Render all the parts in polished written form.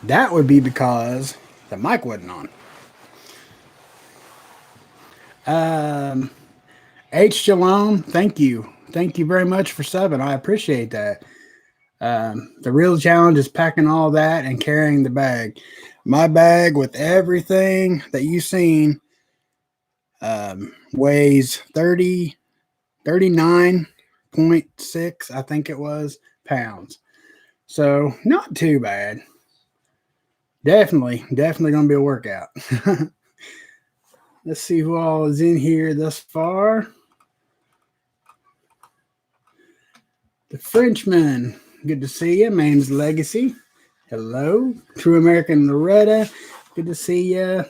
That would be because the mic wasn't on. Um, H. Shalom, thank you. Thank you very much for subbing. I appreciate that. The real challenge is packing all that and carrying the bag. My bag with everything that you've seen weighs 39.6, I think it was, pounds. So not too bad. Definitely going to be a workout. Let's see who all is in here thus far. The Frenchman. Good to see you. Man's Legacy. Hello. True American Loretta. Good to see you.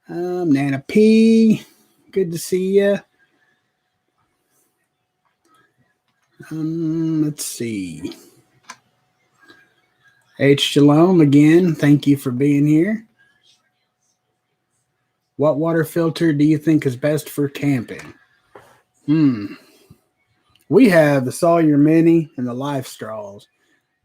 Nana P. Good to see you. Let's see. H. Shalom again. Thank you for being here. What water filter do you think is best for camping? We have the Sawyer Mini and the Life Straws,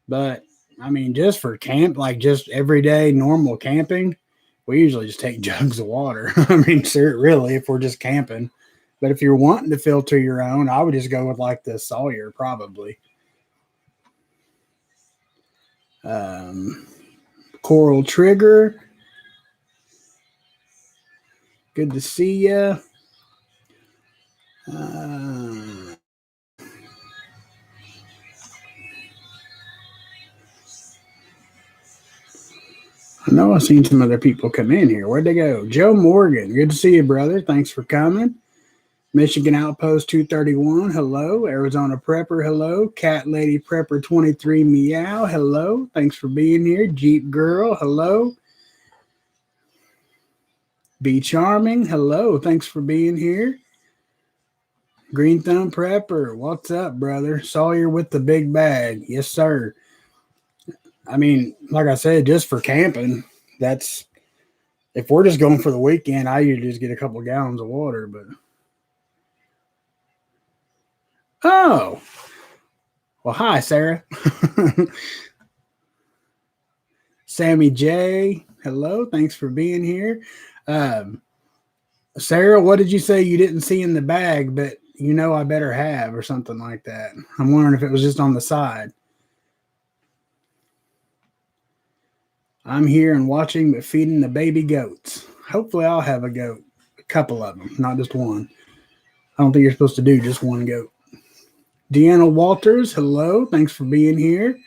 but I mean, just for camp, like just everyday normal camping, we usually just take jugs of water. I mean, sir, really, if we're just camping. But if you're wanting to filter your own, I would just go with like the Sawyer probably. Coral Trigger. Good to see you. I know I've seen some other people come in here. Where'd they go? Joe Morgan. Good to see you, brother. Thanks for coming. Michigan Outpost 231. Hello. Arizona Prepper. Hello. Cat Lady Prepper 23. Meow. Hello. Thanks for being here. Jeep Girl. Hello. Be Charming. Hello. Thanks for being here. Green Thumb Prepper. What's up, brother? Sawyer with the big bag. Yes, sir. I mean, like I said, just for camping, that's if we're just going for the weekend, I usually just get a couple gallons of water, but oh, well, hi, Sarah. Sammy J. Hello. Thanks for being here. Um, Sarah, what did you say you didn't see in the bag, but you know I better have, or something like that? I'm wondering if it was just on the side. I'm here and watching, but feeding the baby goats. Hopefully, I'll have a goat, a couple of them, not just one. I don't think you're supposed to do just one goat. Deanna Walters, hello. Thanks for being here.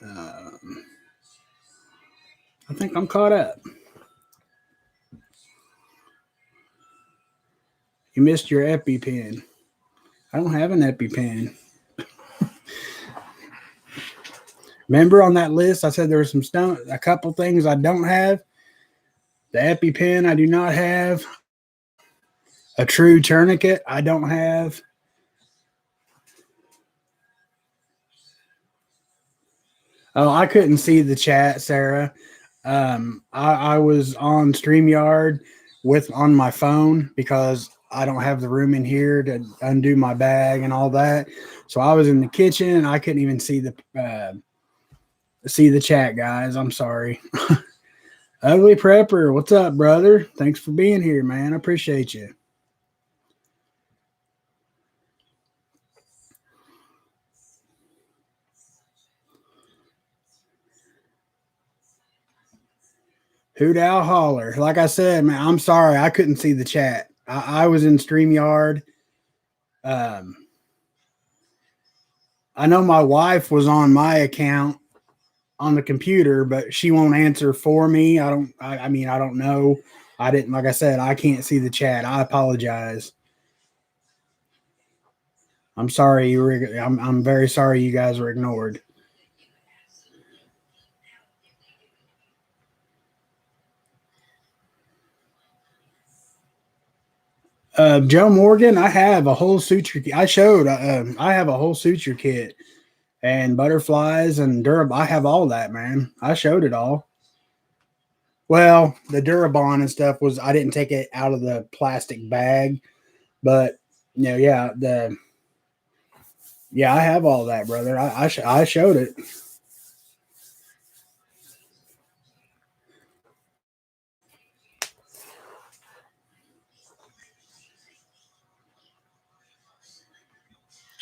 I think I'm caught up. You missed your EpiPen. I don't have an EpiPen. Remember on that list, I said there were a couple things I don't have. The EpiPen I do not have. A true tourniquet I don't have. Oh, I couldn't see the chat, Sarah. I was on StreamYard with on my phone because I don't have the room in here to undo my bag and all that. So I was in the kitchen and I couldn't even see the chat, guys. I'm sorry. Ugly Prepper, what's up, brother? Thanks for being here, man. I appreciate you. Hoot owl holler. Like I said, man, I'm sorry I couldn't see the chat. I was in StreamYard. Um, I know my wife was on my account on the computer, but she won't answer for me. I mean, I don't know. I didn't, like I said, I can't see the chat. I apologize. I'm sorry. I'm very sorry you guys were ignored. Joe Morgan, I have a whole suture. I showed. I have a whole suture kit and butterflies and Durab. I have all that, man. I showed it all. Well, the Durabond and stuff was I didn't take it out of the plastic bag, but yeah, I have all that, brother. I showed it.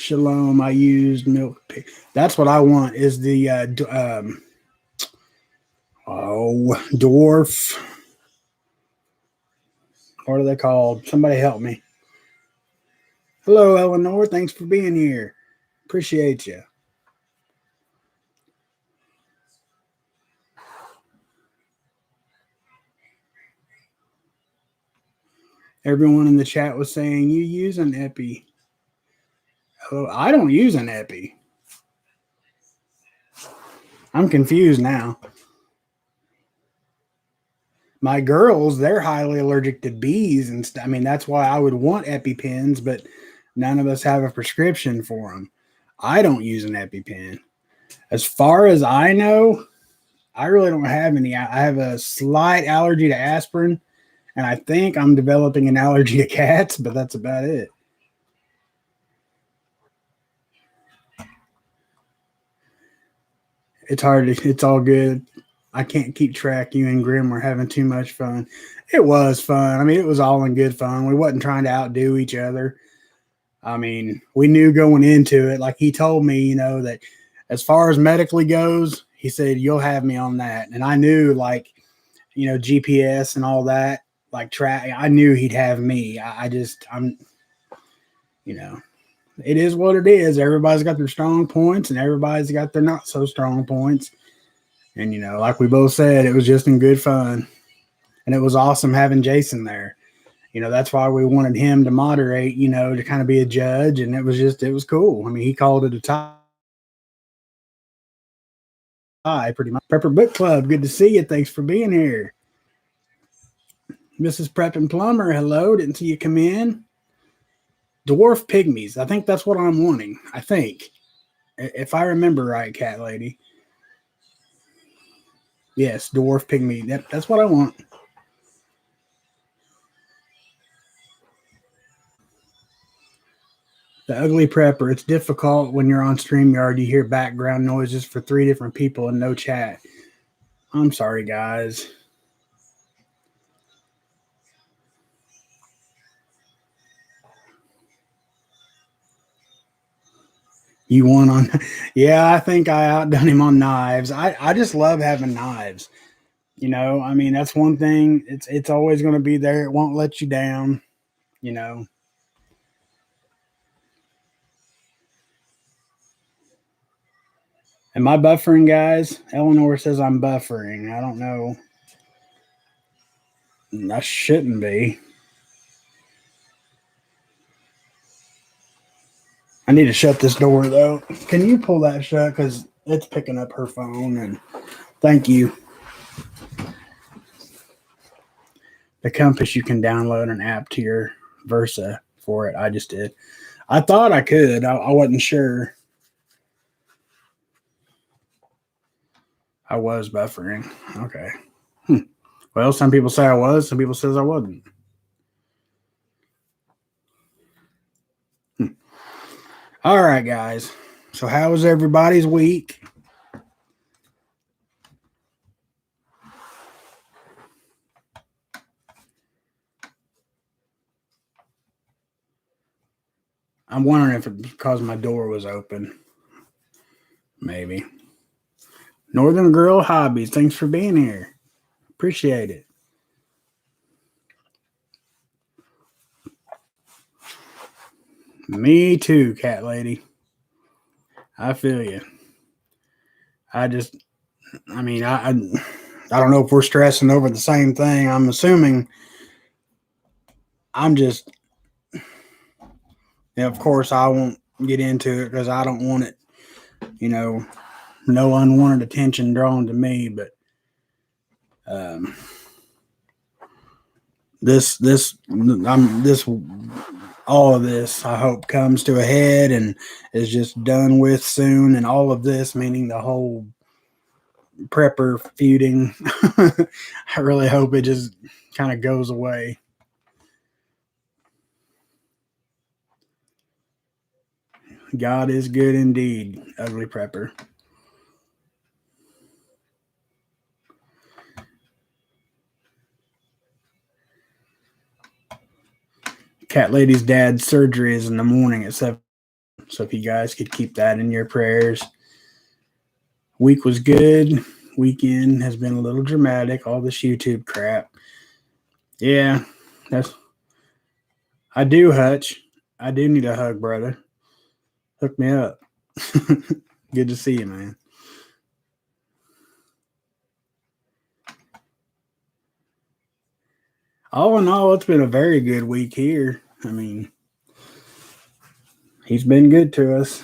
Shalom. I used milk. That's what I want. Is the dwarf. What are they called? Somebody help me. Hello, Eleanor. Thanks for being here. Appreciate you. Everyone in the chat was saying you use an epi. Oh, I don't use an epi. I'm confused now. My girls, they're highly allergic to bees, and I mean that's why I would want EpiPens, but none of us have a prescription for them. I don't use an EpiPen. As far as I know, I really don't have any. I have a slight allergy to aspirin, and I think I'm developing an allergy to cats, but that's about it. It's hard to, it's all good. I can't keep track. You and Grim were having too much fun. It was fun. I mean, it was all in good fun. We wasn't trying to outdo each other. I mean, we knew going into it, like he told me, that as far as medically goes, he said, you'll have me on that. And I knew, like, GPS and all that, like track, I knew he'd have me. It is what it is. Everybody's got their strong points and everybody's got their not so strong points. And, like we both said, it was just in good fun. And it was awesome having Jason there. That's why we wanted him to moderate, to kind of be a judge. And it was cool. I mean, he called it a tie pretty much. Prepper Book Club, good to see you. Thanks for being here. Mrs. Prep and Plumber, hello. Didn't see you come in. Dwarf Pygmies. I think that's what I'm wanting. I think. If I remember right, Cat Lady. Yes, Dwarf Pygmy. Yep, that's what I want. The Ugly Prepper. It's difficult when you're on StreamYard. You hear background noises for 3 different people and no chat. I'm sorry, guys. You won on, yeah, I think I outdone him on knives. I just love having knives. I mean, that's one thing. It's always going to be there. It won't let you down, Am I buffering, guys? Eleanor says I'm buffering. I don't know. I shouldn't be. I need to shut this door, though. Can you pull that shut? Because it's picking up her phone. And thank you. The Compass, you can download an app to your Versa for it. I just did. I thought I could. I wasn't sure. I was buffering. Okay. Well, some people say I was. Some people says I wasn't. All right, guys. So how was everybody's week? I'm wondering if it's because my door was open. Maybe. Northern Girl Hobbies. Thanks for being here. Appreciate it. Me too, Cat Lady. I feel you. I mean, I don't know if we're stressing over the same thing. I'm assuming. I'm just, of course, I won't get into it because I don't want it, no unwanted attention drawn to me. But this all of this, I hope, comes to a head and is just done with soon. And all of this, meaning the whole prepper feuding, I really hope it just kind of goes away. God is good indeed, Ugly Prepper. Cat Lady's dad's surgery is in the morning at 7 So if you guys could keep that in your prayers. Week was good. Weekend has been a little dramatic. All this YouTube crap. Yeah, that's. I do, Hutch. I do need a hug, brother. Hook me up. Good to see you, man. All in all, it's been a very good week here. I mean, he's been good to us.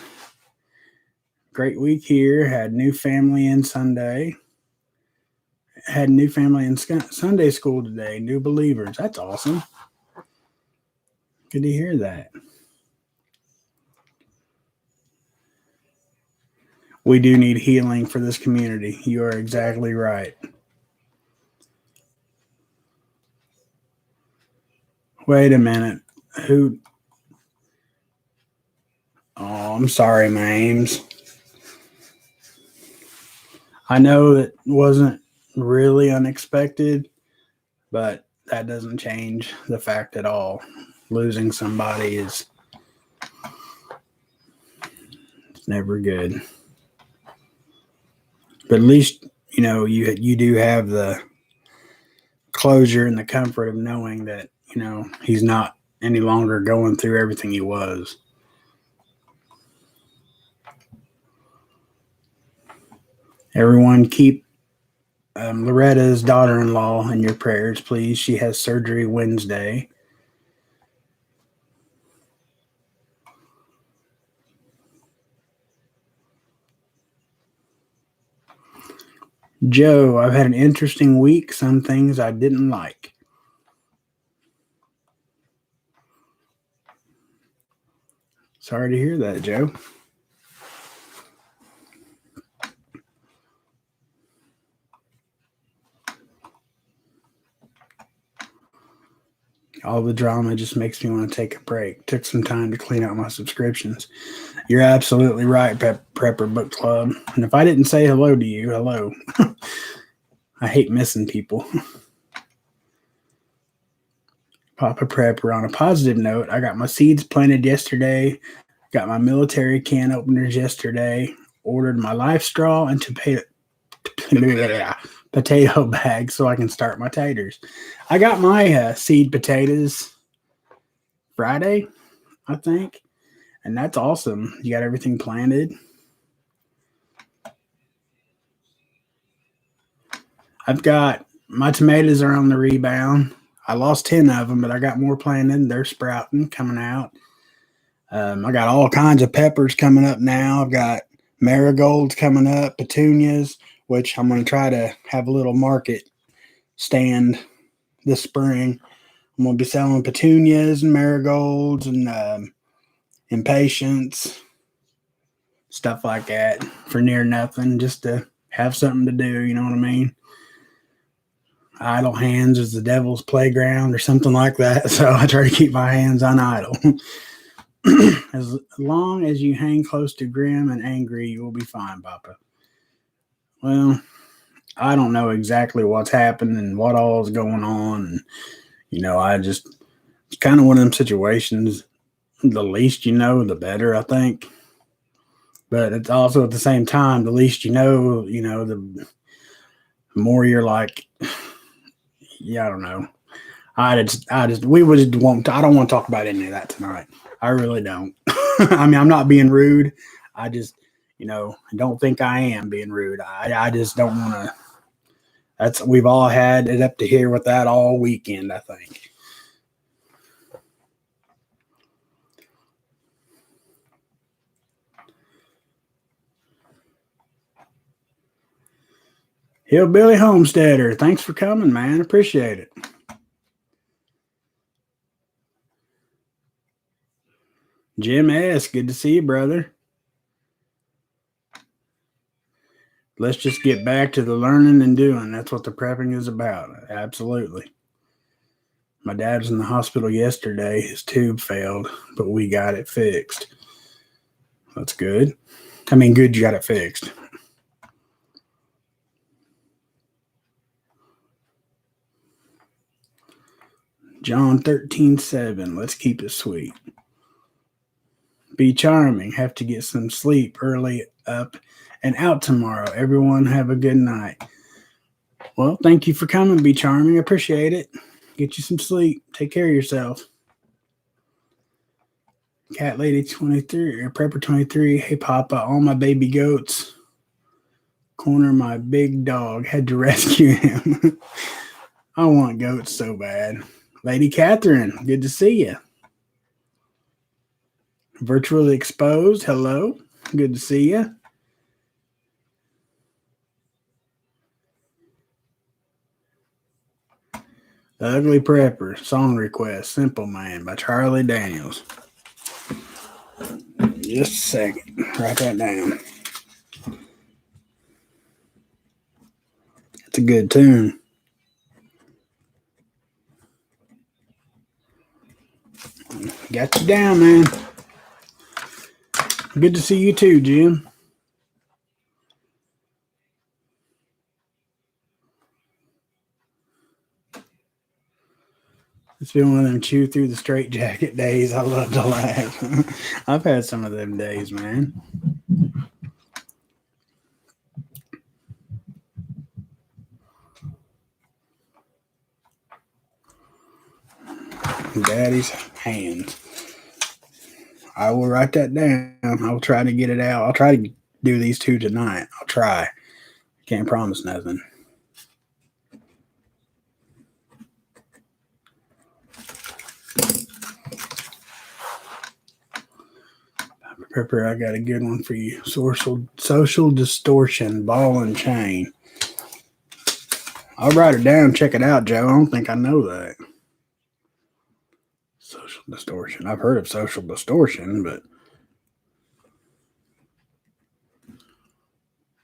Great week here. Had new family in Sunday. Had new family in Sunday school today. New believers. That's awesome. Good to hear that. We do need healing for this community. You are exactly right. Wait a minute. Who? Oh, I'm sorry, Mames. I know it wasn't really unexpected, but that doesn't change the fact at all. Losing somebody is never good. But at least you do have the closure and the comfort of knowing that he's not any longer going through everything he was. Everyone keep Loretta's daughter-in-law in your prayers, please. She has surgery Wednesday. Joe, I've had an interesting week. Some things I didn't like. Sorry to hear that, Joe. All the drama just makes me want to take a break. Took some time to clean out my subscriptions. You're absolutely right, Prepper Book Club. And if I didn't say hello to you, hello. I hate missing people. Papa Prepper, on a positive note, I got my seeds planted yesterday, got my military can openers yesterday, ordered my life straw and potato bag so I can start my taters. I got my seed potatoes Friday, I think, and that's awesome. You got everything planted. I've got my tomatoes are on the rebound. I lost 10 of them, but I got more planted. They're sprouting, coming out. I got all kinds of peppers coming up now. I've got marigolds coming up, petunias, which I'm going to try to have a little market stand this spring. I'm going to be selling petunias and marigolds and impatiens, stuff like that for near nothing, just to have something to do. You know what I mean? Idle hands is the devil's playground or something like that. So I try to keep my hands on idle. As long as you hang close to grim and angry, you will be fine, Papa. Well, I don't know exactly what's happened and what all is going on. And, it's kind of one of them situations. The least you know, the better, I think. But it's also at the same time, the least the more you're like, yeah, I don't know. We would won't. I don't want to talk about any of that tonight. I really don't. I mean, I'm not being rude. I just, don't think I am being rude. I just don't want to. We've all had it up to here with that all weekend, I think. Hillbilly Homesteader, thanks for coming, man. Appreciate it. Jim S., good to see you, brother. Let's just get back to the learning and doing. That's what the prepping is about. Absolutely. My dad was in the hospital yesterday. His tube failed, but we got it fixed. That's good. I mean, good you got it fixed. John 13:7. Let's keep it sweet. Be charming. Have to get some sleep early up and out tomorrow. Everyone have a good night. Well, thank you for coming, Be Charming. I appreciate it. Get you some sleep. Take care of yourself. Cat Lady 23 or Prepper 23. Hey, Papa, all my baby goats. Corner my big dog. Had to rescue him. I want goats so bad. Lady Catherine, good to see you. Virtually Exposed, hello. Good to see you. The Ugly Prepper, song request, Simple Man by Charlie Daniels. Just a second, write that down. It's a good tune. Got you down, man. Good to see you too, Jim. It's been one of them chew through the straight jacket days. I love to laugh. I've had some of them days, man. Daddy's hands. I will write that down. I will try to get it out. I'll try to do these two tonight. I'll try. Can't promise nothing. Prepper, I got a good one for you. Social distortion, ball and chain. I'll write it down. Check it out, Joe. I don't think I know that. Social distortion. I've heard of social distortion, but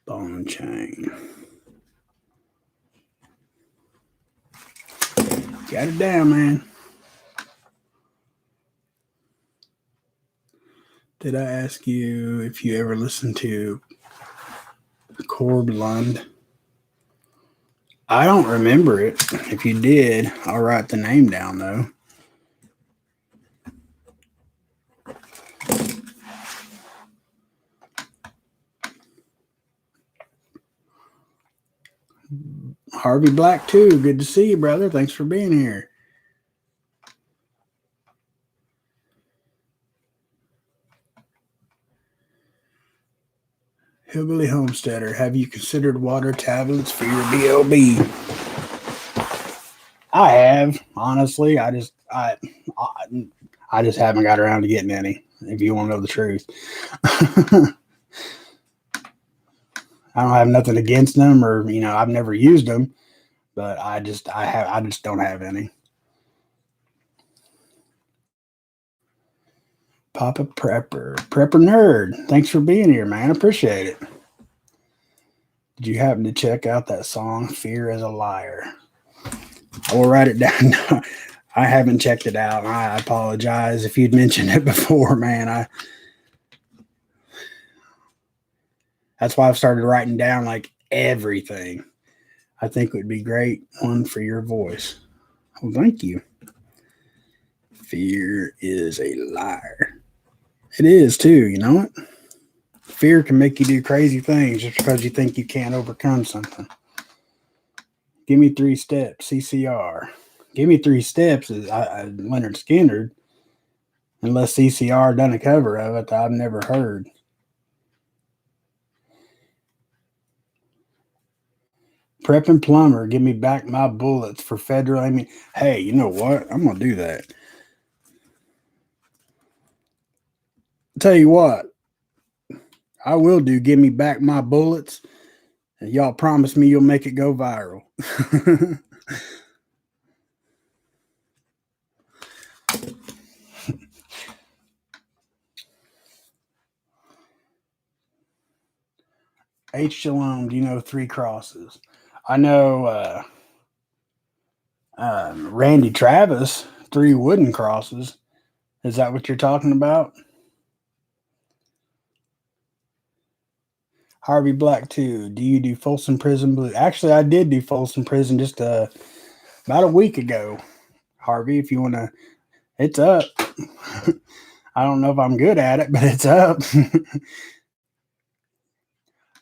ball and chain. Got it down, man. Did I ask you if you ever listened to Corb Lund? I don't remember it. If you did, I'll write the name down, though. Harvey Black, too. Good to see you, brother. Thanks for being here. Hillbilly Homesteader, have you considered water tablets for your BLB? I have, honestly. I just haven't got around to getting any, if you want to know the truth. I don't have nothing against them, or I've never used them, but I just don't have any. Prepper Nerd. Thanks for being here, man. Appreciate it. Did you happen to check out that song, Fear is a Liar? I will write it down. I haven't checked it out. I apologize if you'd mentioned it before, man. That's why I've started writing down like everything. I think it would be great one for your voice. Well, thank you. Fear is a liar. It is too, you know it? Fear can make you do crazy things just because you think you can't overcome something. Give me 3 steps, CCR. Give me 3 steps is Leonard Skinner. Unless CCR done a cover of it that I've never heard. Prep and Plumber, give me back my bullets for federal. Hey, you know what? I'm going to do that. Tell you what, I will do. Give me back my bullets. And y'all promise me you'll make it go viral. H. Shalom, do you know 3 crosses? I know Randy Travis, 3 wooden crosses. Is that what you're talking about? Harvey Black 2, do you do Folsom Prison Blue? Actually, I did do Folsom Prison just about a week ago. Harvey, if you want to, it's up. I don't know if I'm good at it, but it's up.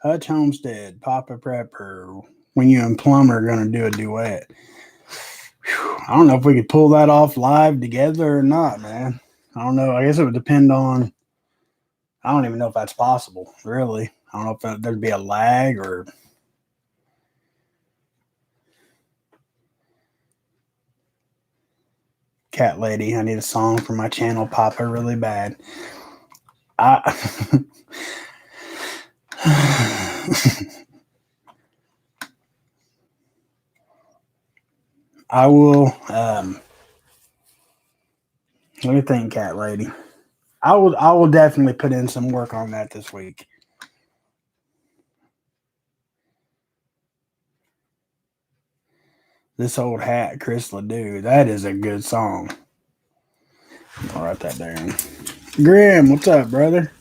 Hutch Homestead, Papa Prepper. When you and Plumber are going to do a duet. Whew, I don't know if we could pull that off live together or not, man. I don't know. I guess it would depend on. I don't even know if that's possible, really. I don't know if there'd be a lag or. Cat lady, I need a song for my channel, Papa, really bad. I. I will. Let me think, cat lady. I will. I will definitely put in some work on that this week. This old hat, Chris Ledoux. That is a good song. I'll write that down. Grim, what's up, brother?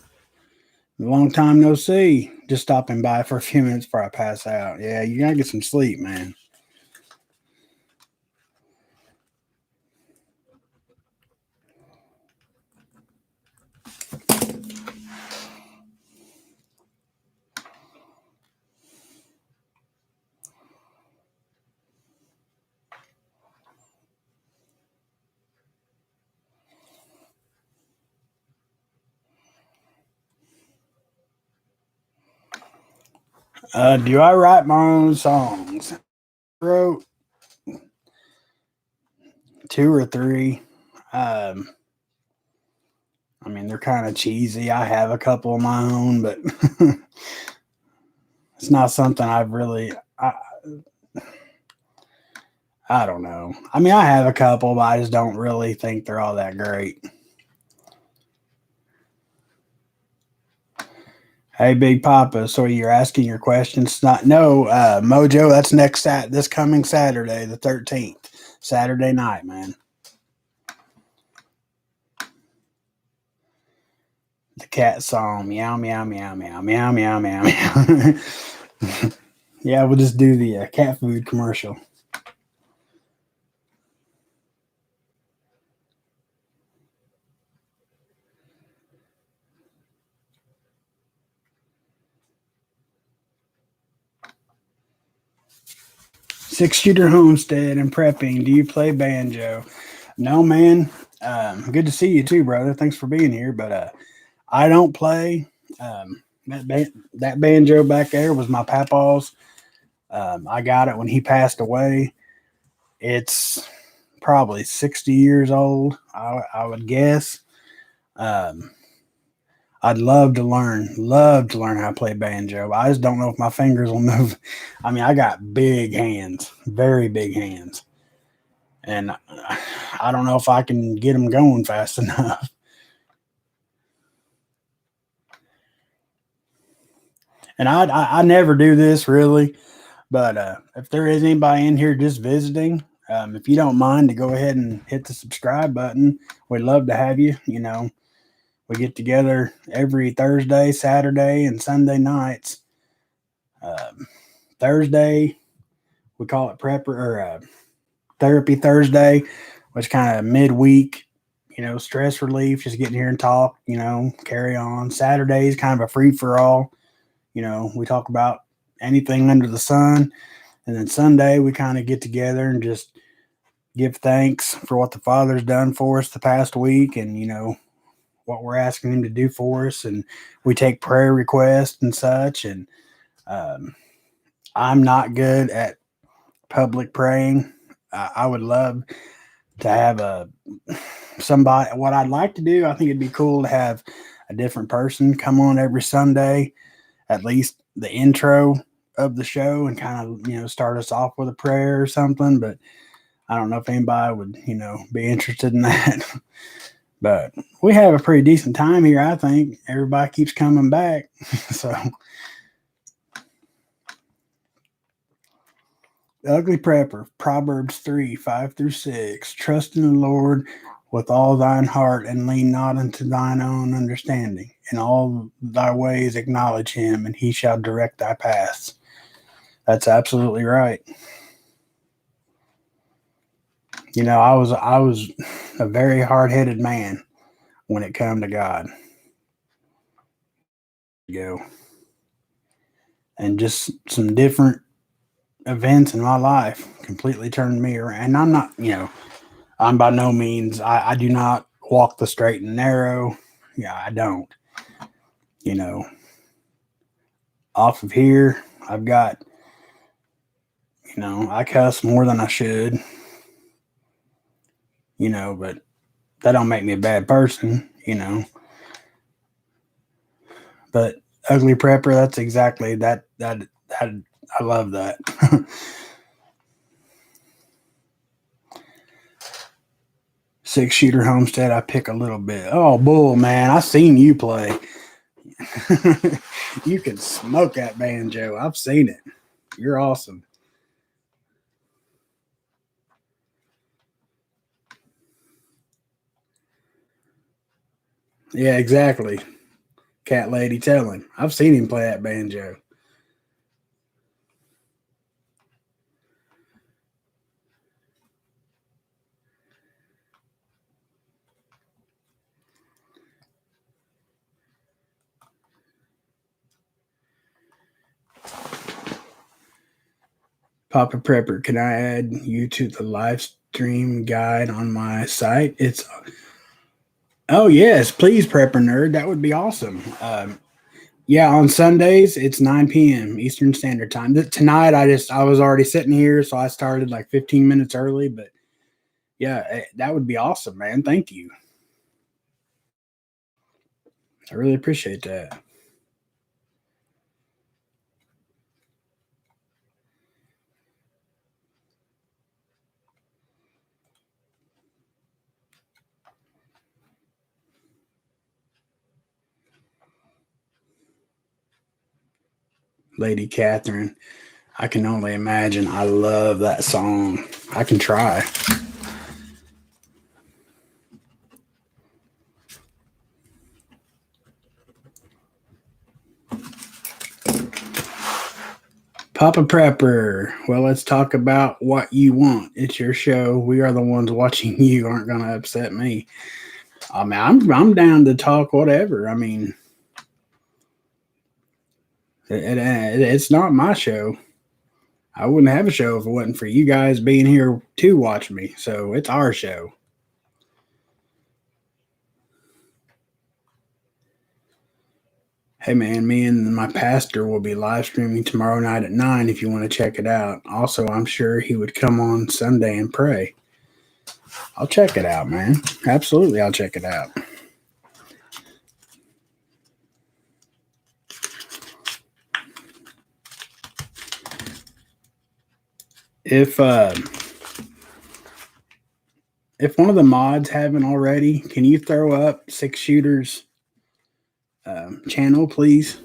Long time no see. Just stopping by for a few minutes before I pass out. Yeah, you gotta get some sleep, man. Do I write my own songs? I wrote two or three. Um, I mean, they're kind of cheesy. I have a couple of my own, but it's not something I've really. I don't know. I mean, I have a couple, but I just don't really think they're all that great. Hey, Big Papa. So you're asking your questions? Not no, Mojo. That's this coming Saturday, the 13th, Saturday night, man. The cat song, meow meow meow meow meow meow meow meow. Yeah, we'll just do the cat food commercial. Six shooter homestead and prepping. Do you play banjo? No, man. Good to see you too, brother. Thanks for being here. But I don't play. That banjo back there was my papa's. I got it when he passed away. It's probably 60 years old, I would guess. Um, I'd love to learn how to play banjo. I just don't know if my fingers will move. I mean, I got big hands, very big hands, and I don't know if I can get them going fast enough. And I never do this really, but if there is anybody in here just visiting, if you don't mind to go ahead and hit the subscribe button, we'd love to have you. You know, we get together every Thursday, Saturday, and Sunday nights. Um, Thursday, we call it prepper or therapy Thursday, which kind of midweek, you know, stress relief, just getting here and talk, you know, carry on. Saturday is kind of a free for all. You know, we talk about anything under the sun. And then Sunday, we kind of get together and just give thanks for what the Father's done for us the past week and, you know, what we're asking Him to do for us. And we take prayer requests and such. And um, I'm not good at public praying. I would love to have somebody. What I'd like to do, I think it'd be cool to have a different person come on every Sunday, at least the intro of the show, and kind of, you know, start us off with a prayer or something. But I don't know if anybody would, you know, be interested in that. But we have a pretty decent time here, I think. Everybody keeps coming back. So, the Ugly Prepper, Proverbs 3 5 through 6. Trust in the Lord with all thine heart and lean not unto thine own understanding. In all thy ways acknowledge him, and he shall direct thy paths. That's absolutely right. You know, I was a very hard headed man when it come to God. Go. And just some different events in my life completely turned me around. And I'm not, I'm by no means, I do not walk the straight and narrow. Yeah, I don't. Off of here, I've got, I cuss more than I should, but that don't make me a bad person. But ugly prepper, that's exactly that I love that. 6-shooter homestead, I pick a little bit. Oh, bull, man, I seen you play. You can smoke that banjo. I've seen it. You're awesome. Yeah, exactly. Cat lady, tell him. I've seen him play that banjo. Papa Prepper, can I add you to the live stream guide on my site? Oh yes, please, Prepper Nerd. That would be awesome. Yeah, on Sundays it's 9 p.m. Eastern Standard Time. Tonight I was already sitting here, so I started like 15 minutes early. But yeah, that would be awesome, man. Thank you. I really appreciate that. Lady Catherine. I can only imagine. I love that song. I can try. Papa Prepper. Well, let's talk about what you want. It's your show. We are the ones watching you. Aren't going to upset me. I mean, I'm down to talk whatever. I mean, it's not my show. I wouldn't have a show if it wasn't for you guys being here to watch me. So it's our show. Hey man, me and my pastor will be live streaming tomorrow night at 9 if you want to check it out. Also, I'm sure he would come on Sunday and pray. I'll check it out, man. Absolutely, I'll check it out. If one of the mods haven't already, can you throw up 6-shooters channel, please?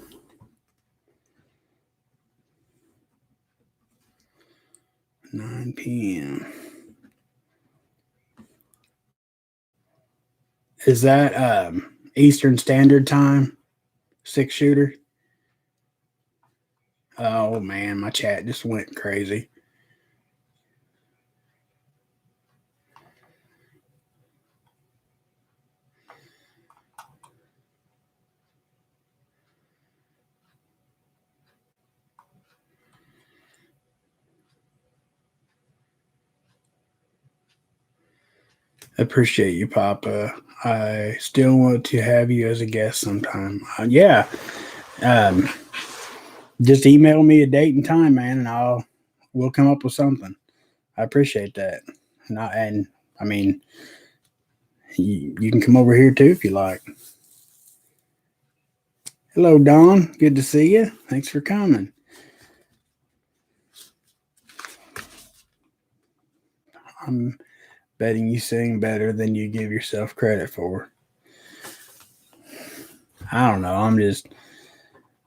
Nine p.m. Is that Eastern Standard Time? 6-shooter. Oh man, my chat just went crazy. Appreciate you, Papa. I still want to have you as a guest sometime. Yeah. Um, just email me a date and time, man, and we'll come up with something. I appreciate that. And I mean, you can come over here too if you like. Hello, Don. Good to see you. Thanks for coming. I'm betting you sing better than you give yourself credit for. I don't know.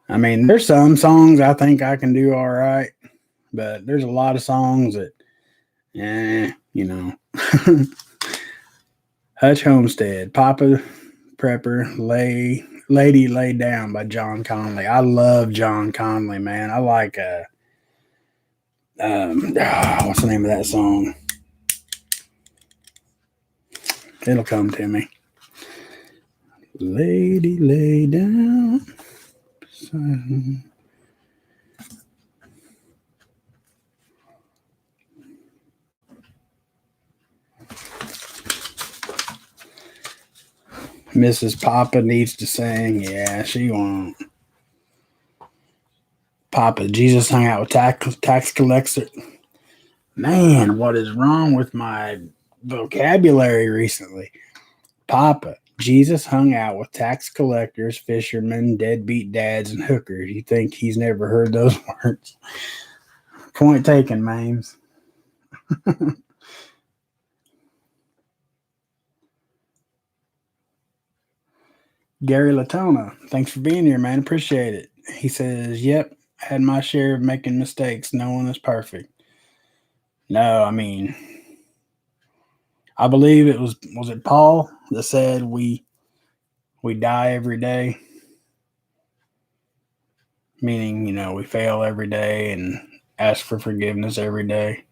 I mean, there's some songs I think I can do all right, but there's a lot of songs that, Hutch Homestead, Papa Prepper, Lady Lay Down by John Conley. I love John Conley, man. I like, what's the name of that song? It'll come to me. Lady, lay down. Mrs. Papa needs to sing. Yeah, she won't. Papa, Jesus hung out with tax collector. Man, what is wrong with my vocabulary recently? Papa, Jesus hung out with tax collectors, fishermen, deadbeat dads, and hookers. You think he's never heard those words? Point taken, Mames. Gary Latona, thanks for being here, man. Appreciate it. He says, yep, had my share of making mistakes. No one is perfect. No, I mean, I believe it was it Paul that said we die every day, meaning, we fail every day and ask for forgiveness every day.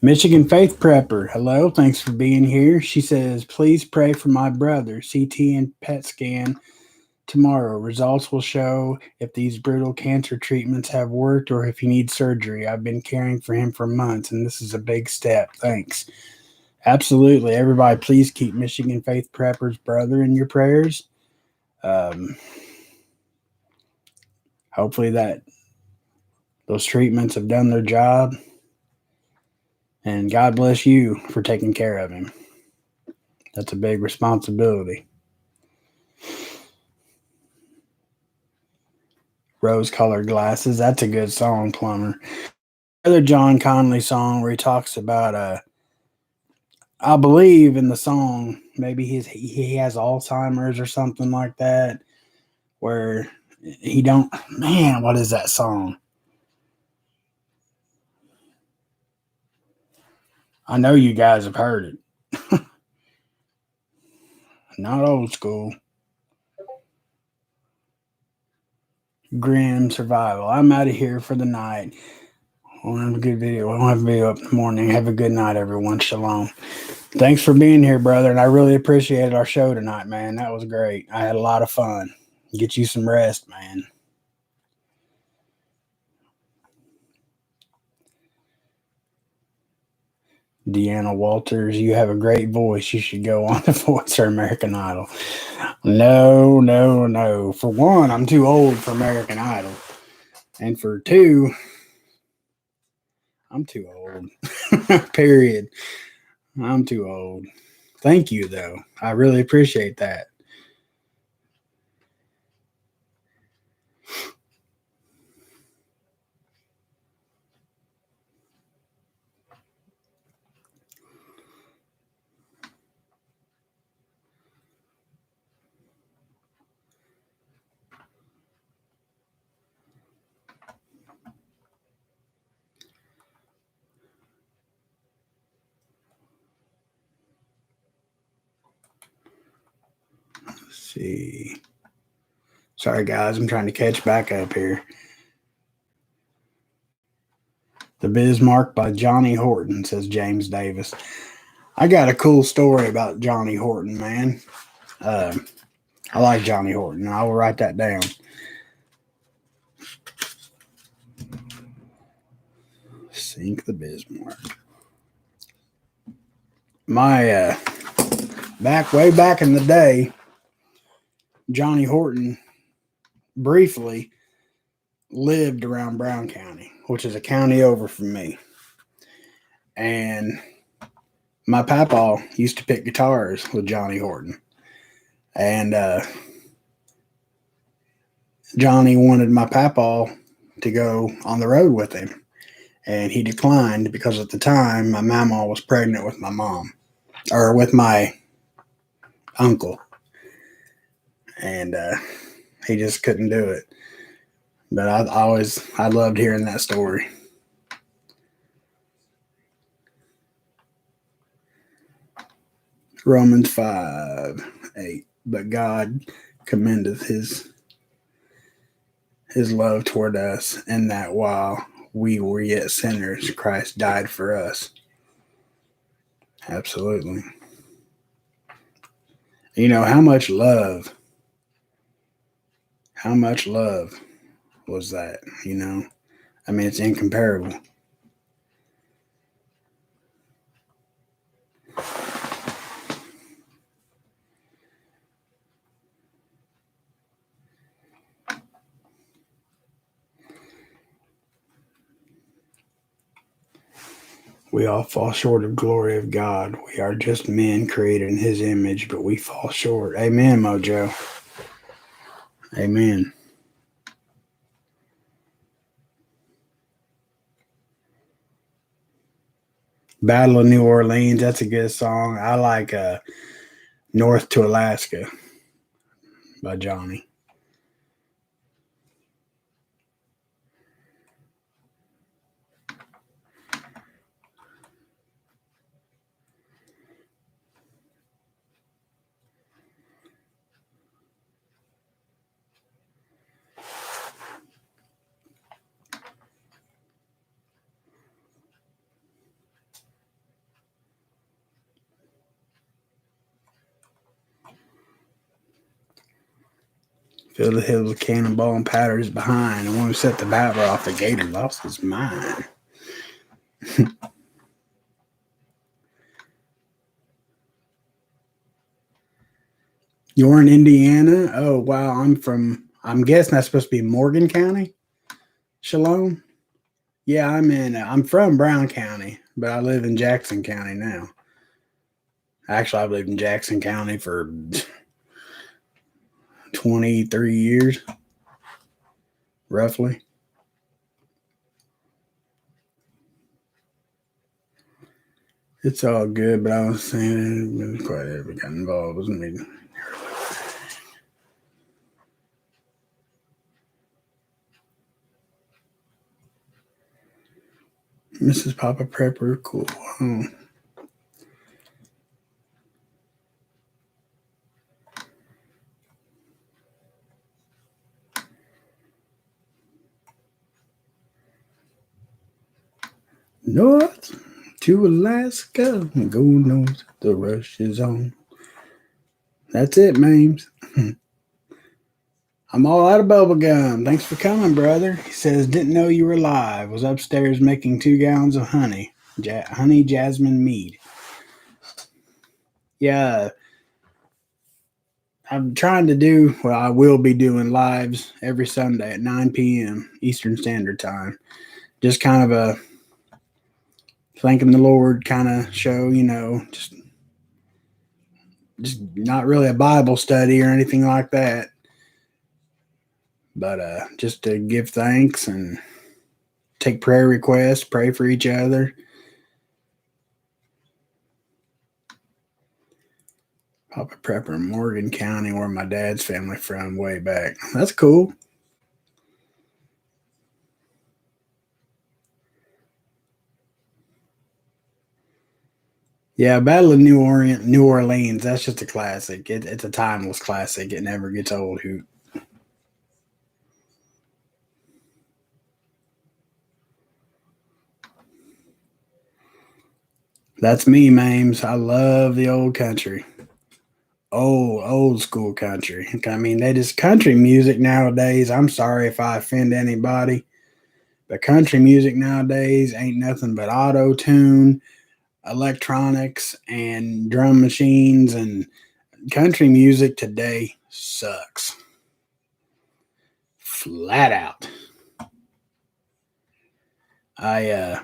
Michigan Faith Prepper, hello, thanks for being here. She says, please pray for my brother, CT and PET scan tomorrow. Results will show if these brutal cancer treatments have worked or if he needs surgery. I've been caring for him for months, and this is a big step. Thanks. Absolutely. Everybody, please keep Michigan Faith Prepper's brother in your prayers. Hopefully that those treatments have done their job. And God bless you for taking care of him. That's a big responsibility. Rose-colored glasses. That's a good song, Plumber. Another John Conley song where he talks about I believe in the song, maybe he has Alzheimer's or something like that, where he don't. Man, what is that song? I know you guys have heard it. Not old school. Grim survival. I'm out of here for the night. We'll have a good video. We'll have a video up in the morning. Have a good night, everyone. Shalom. Thanks for being here, brother. And I really appreciated our show tonight, man. That was great. I had a lot of fun. Get you some rest, man. Deanna Walters, you have a great voice. You should go on to Voice or American Idol. No, no, no. For one, I'm too old for American Idol. And for two, I'm too old. Period. I'm too old. Thank you, though. I really appreciate that. Let's see. Sorry, guys. I'm trying to catch back up here. The Bismarck by Johnny Horton, says James Davis. I got a cool story about Johnny Horton, man. I like Johnny Horton. I will write that down. Sink the Bismarck. My way back in the day, Johnny Horton briefly lived around Brown County, which is a county over from me. And my papa used to pick guitars with Johnny Horton. And Johnny wanted my papa to go on the road with him. And he declined because at the time my mama was pregnant with my mom, or with my uncle. And he just couldn't do it. But I loved hearing that story. Romans 5:8. But God commendeth his love toward us, and that while we were yet sinners, Christ died for us. Absolutely. You know how much love How much love was that, you know? I mean, it's incomparable. We all fall short of glory of God. We are just men created in his image, but we fall short. Amen, Mojo. Amen. Battle of New Orleans, that's a good song. I like North to Alaska by Johnny. Fill the hills with cannonball and powder is behind. The one who set the battle off the gator lost his mind. You're in Indiana? Oh, wow. I'm guessing that's supposed to be Morgan County? Shalom? Yeah, I'm from Brown County, but I live in Jackson County now. Actually, I've lived in Jackson County for 23 years, roughly. It's all good, but I was saying it was quite ever got involved, wasn't it? Mrs. Papa Prepper, cool. Oh. North to Alaska, go north, the rush is on. That's it, Mames. I'm all out of bubble gum. Thanks for coming, brother. He says, didn't know you were live. Was upstairs making 2 gallons of honey. Honey jasmine mead. Yeah, I'm trying to do, well, I will be doing lives every Sunday at 9 p.m. Eastern Standard Time. Just kind of a thanking the Lord kind of show, just not really a Bible study or anything like that. But just to give thanks and take prayer requests, pray for each other. Papa Prepper in Morgan County, where my dad's family from way back. That's cool. Yeah, Battle of New Orleans. That's just a classic. It's a timeless classic. It never gets old. Hoot. That's me, Mames. I love the old country. Old school country. I mean, they just country music nowadays. I'm sorry if I offend anybody, but country music nowadays ain't nothing but auto tune, electronics, and drum machines. And country music today sucks. Flat out. I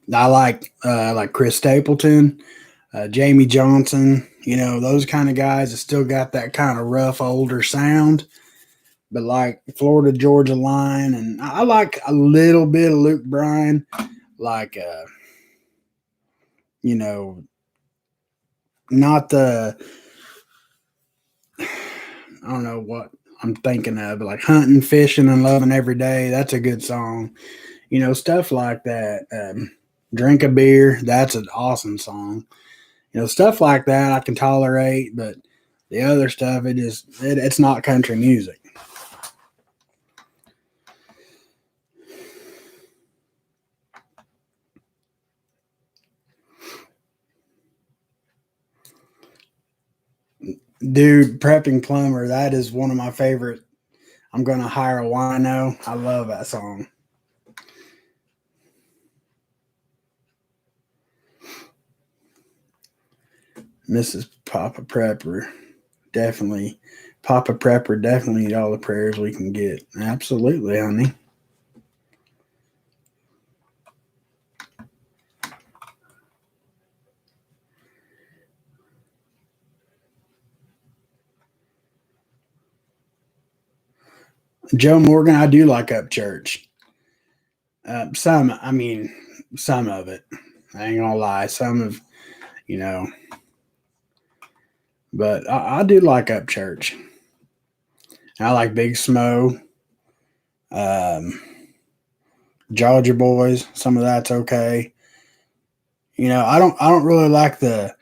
like Chris Stapleton, Jamie Johnson. Those kind of guys that still got that kind of rough older sound. But like Florida Georgia Line, and I like a little bit of Luke Bryan, like you know, not the I don't know what I'm thinking of, but like hunting, fishing, and loving every day. That's a good song. Stuff like that. Drink a beer. That's an awesome song. Stuff like that I can tolerate, but the other stuff, it's not country music. Dude, prepping plumber, that is one of my favorite. I'm gonna hire a wino. I love that song. Mrs. Papa Prepper, definitely. Papa Prepper, definitely need all the prayers we can get. Absolutely, honey. Joe Morgan, I do like Upchurch. Some of it. I ain't gonna lie. Some of, you know, but I do like Upchurch. I like Big Smo, um, Georgia Boys. Some of that's okay. I don't really like the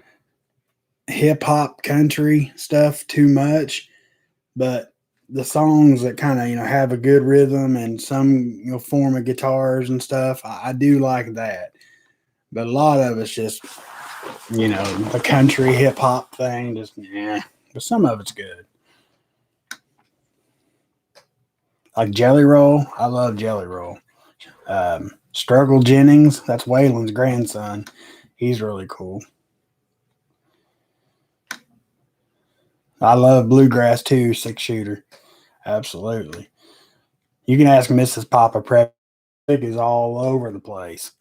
hip hop country stuff too much, but the songs that kind of have a good rhythm and some form of guitars and stuff, I do like that. But a lot of it's just the country hip hop thing, just yeah. But some of it's good. Like Jelly Roll, I love Jelly Roll. Struggle Jennings, that's Waylon's grandson. He's really cool. I love bluegrass too, 6 shooter. Absolutely. You can ask Mrs. Papa Prep. It is all over the place.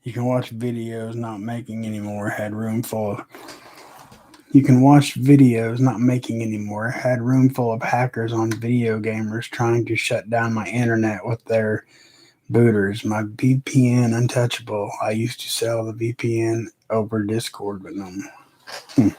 You can watch videos not making anymore. Had room full of. You can watch videos not making anymore. Had room full of hackers on video gamers trying to shut down my internet with their booters. My VPN untouchable. I used to sell the VPN over Discord, but no more.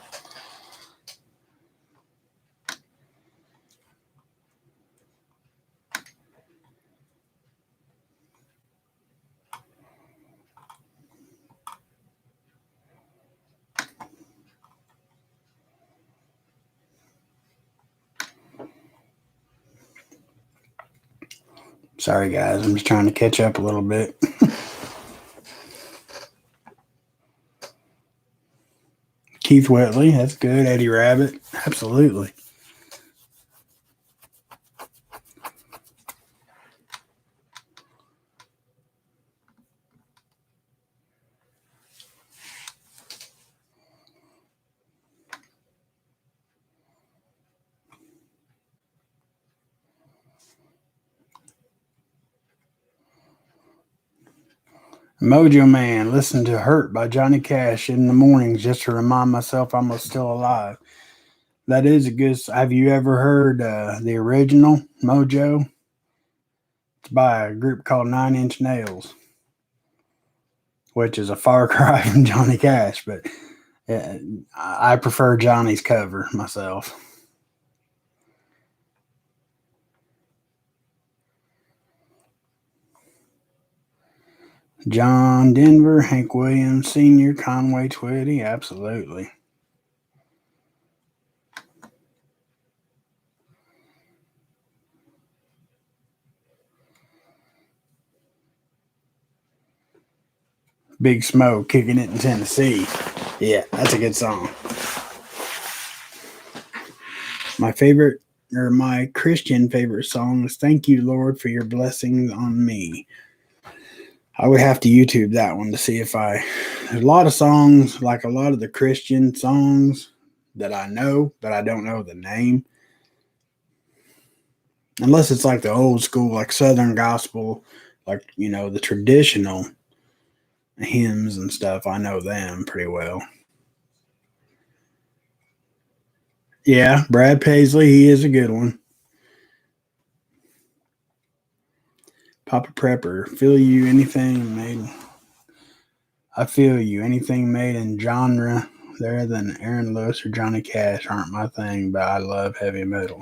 Sorry, guys. I'm just trying to catch up a little bit. Keith Whitley, that's good. Eddie Rabbit, absolutely. Mojo Man, listen to Hurt by Johnny Cash in the mornings just to remind myself I'm still alive. That is a good. Have you ever heard the original Mojo? It's by a group called 9 Inch Nails, which is a far cry from Johnny Cash, but I prefer Johnny's cover myself. John Denver, Hank Williams Sr., Conway Twitty, absolutely. Big Smoke, Kicking It in Tennessee. Yeah, that's a good song. My Christian favorite song is Thank You, Lord, for Your Blessings on Me. I would have to YouTube that one to see if there's a lot of songs, like a lot of the Christian songs that I know, but I don't know the name. Unless it's like the old school, like Southern gospel, like, the traditional hymns and stuff. I know them pretty well. Yeah, Brad Paisley, he is a good one. Papa Prepper, feel you anything made. I feel you. Anything made in genre there than Aaron Lewis or Johnny Cash aren't my thing, but I love heavy metal.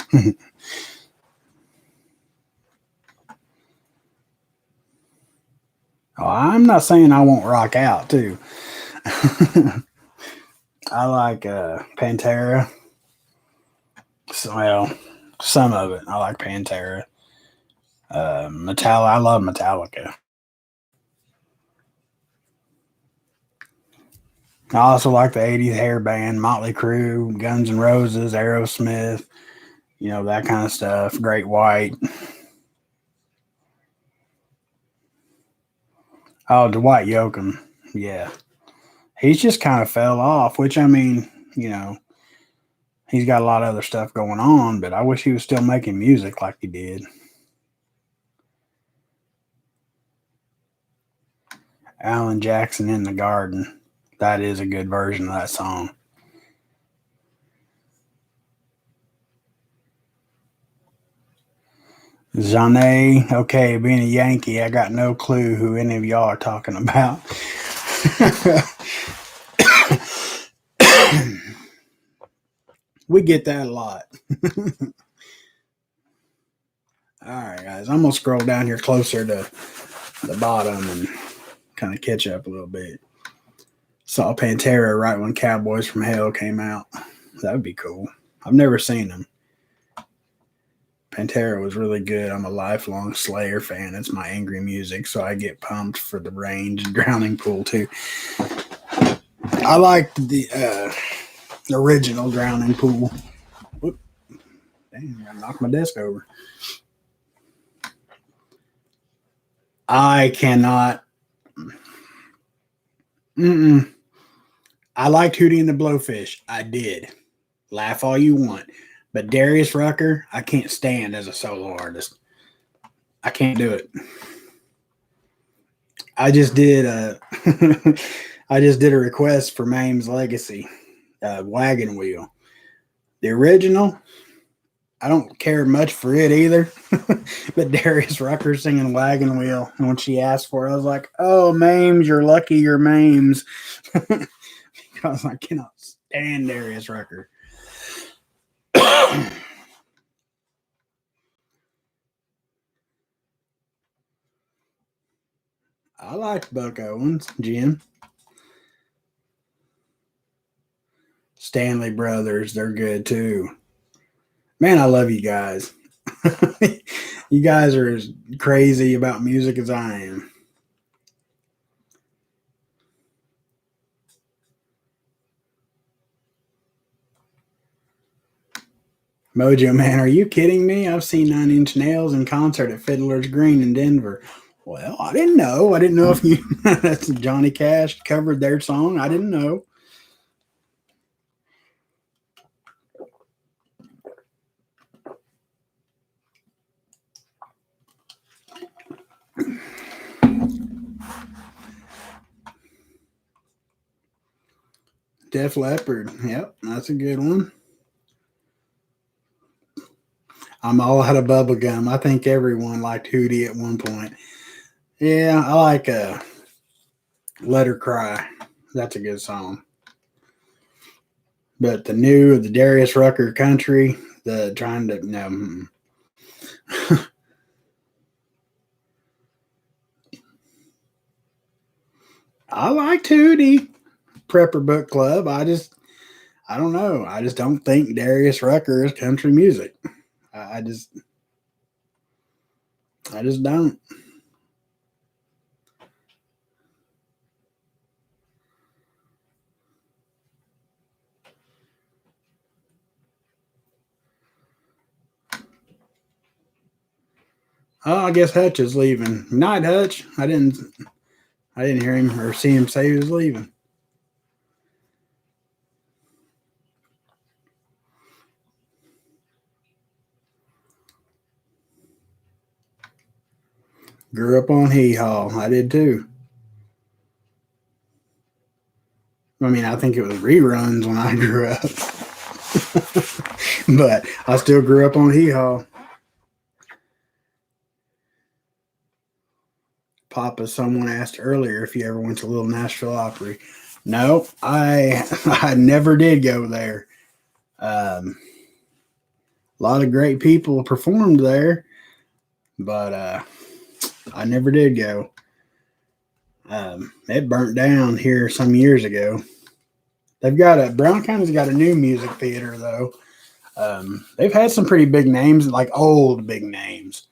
Oh, I'm not saying I won't rock out too. I like Pantera. Well, some of it. I like Pantera. Metallica. I love Metallica. I also like the 80s hair band, Motley Crue, Guns N' Roses, Aerosmith, that kind of stuff. Great White. Oh, Dwight Yoakam. Yeah. He's just kind of fell off, which, he's got a lot of other stuff going on, but I wish he was still making music like he did. Alan Jackson in the Garden. That is a good version of that song. Zane, okay, being a Yankee, I got no clue who any of y'all are talking about. We get that a lot. All right, guys, I'm going to scroll down here closer to the bottom and kind of catch up a little bit. Saw Pantera right when Cowboys from Hell came out. That would be cool. I've never seen them. Pantera was really good. I'm a lifelong Slayer fan. It's my angry music, so I get pumped for the Range and Drowning Pool too. I liked the original Drowning Pool. Whoop. Dang, I knocked my desk over. I cannot. I liked Hootie and the Blowfish. I did. Laugh all you want. But Darius Rucker, I can't stand as a solo artist. I can't do it. I just did a request for Mame's Legacy, Wagon Wheel. The original, I don't care much for it either. But Darius Rucker singing Wagon Wheel, and when she asked for it, I was like, "Oh, Mames, you're lucky you're Mames," because I cannot stand Darius Rucker. I liked Buck Owens, Jim. Stanley Brothers, they're good too. Man, I love you guys. You guys are as crazy about music as I am. Mojo Man, are you kidding me? I've seen 9 Inch Nails in concert at Fiddler's Green in Denver. Well, I didn't know. I didn't know if you that's Johnny Cash covered their song. I didn't know. Def Leppard. Yep, that's a good one. I'm all out of bubble gum. I think everyone liked Hootie at one point. Yeah, I like Let Her Cry. That's a good song. But the Darius Rucker country, the trying to no. I like Hootie. Prepper Book Club. I don't know. I just don't think Darius Rucker is country music. I just don't. Oh, I guess Hutch is leaving. Night, Hutch. I didn't hear him or see him say he was leaving. Grew up on Hee Haw. I did too. I mean, I think it was reruns when I grew up. But I still grew up on Hee Haw. Papa, someone asked earlier if you ever went to Little Nashville Opry. No, I never did go there. A lot of great people performed there, but I never did go. It burnt down here some years ago. Brown County's got a new music theater though. They've had some pretty big names, like old big names.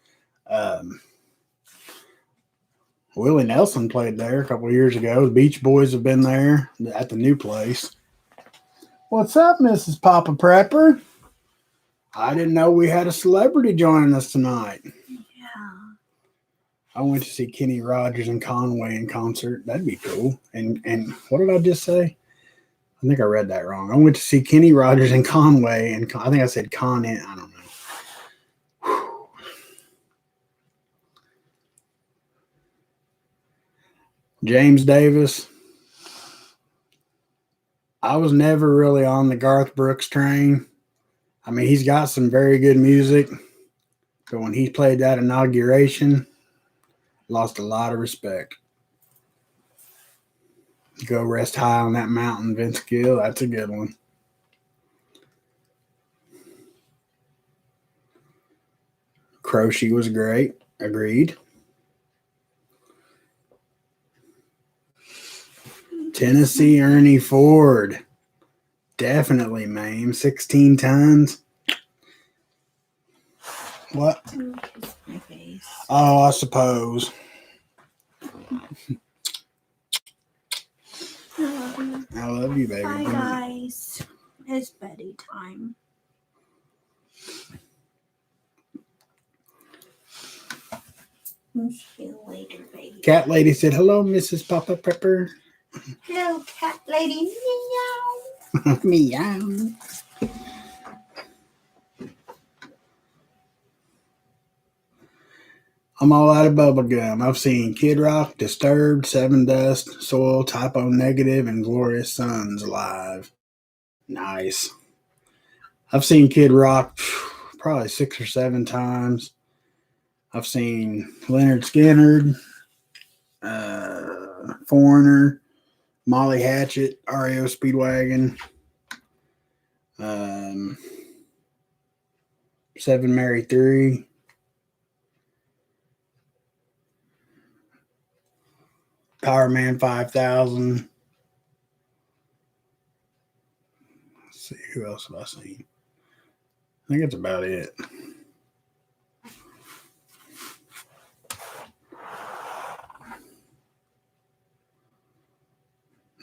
Willie Nelson played there a couple of years ago. The Beach Boys have been there at the new place. What's up, Mrs. Papa Prepper? I didn't know we had a celebrity joining us tonight. Yeah. I went to see Kenny Rogers and Conway in concert. That'd be cool. And what did I just say? I think I read that wrong. I went to see Kenny Rogers and Conway, and I think I said Con. I don't know. Whew. James Davis. I was never really on the Garth Brooks train. I mean, he's got some very good music, but when he played that inauguration, lost a lot of respect. Go rest high on that mountain, Vince Gill. That's a good one. Croce was great. Agreed. Tennessee Ernie Ford. Definitely, Mame. 16 tons. What? Kiss my face. Oh, I suppose. I love you, baby. Bye, guys. It's bedtime time. See you later, baby. Cat lady said, hello, Mrs. Papa Prepper. Hello, cat lady. Meow. Meow. I'm all out of bubble gum. I've seen Kid Rock, Disturbed, Seven Dust, Soil, Typo Negative, and Glorious Sons live. Nice. I've seen Kid Rock probably 6 or 7 times. I've seen Leonard Skinner, Foreigner, Molly Hatchet, REO Speedwagon, Seven Mary 3. Power Man 5000. Let's see, who else have I seen? I think that's about it.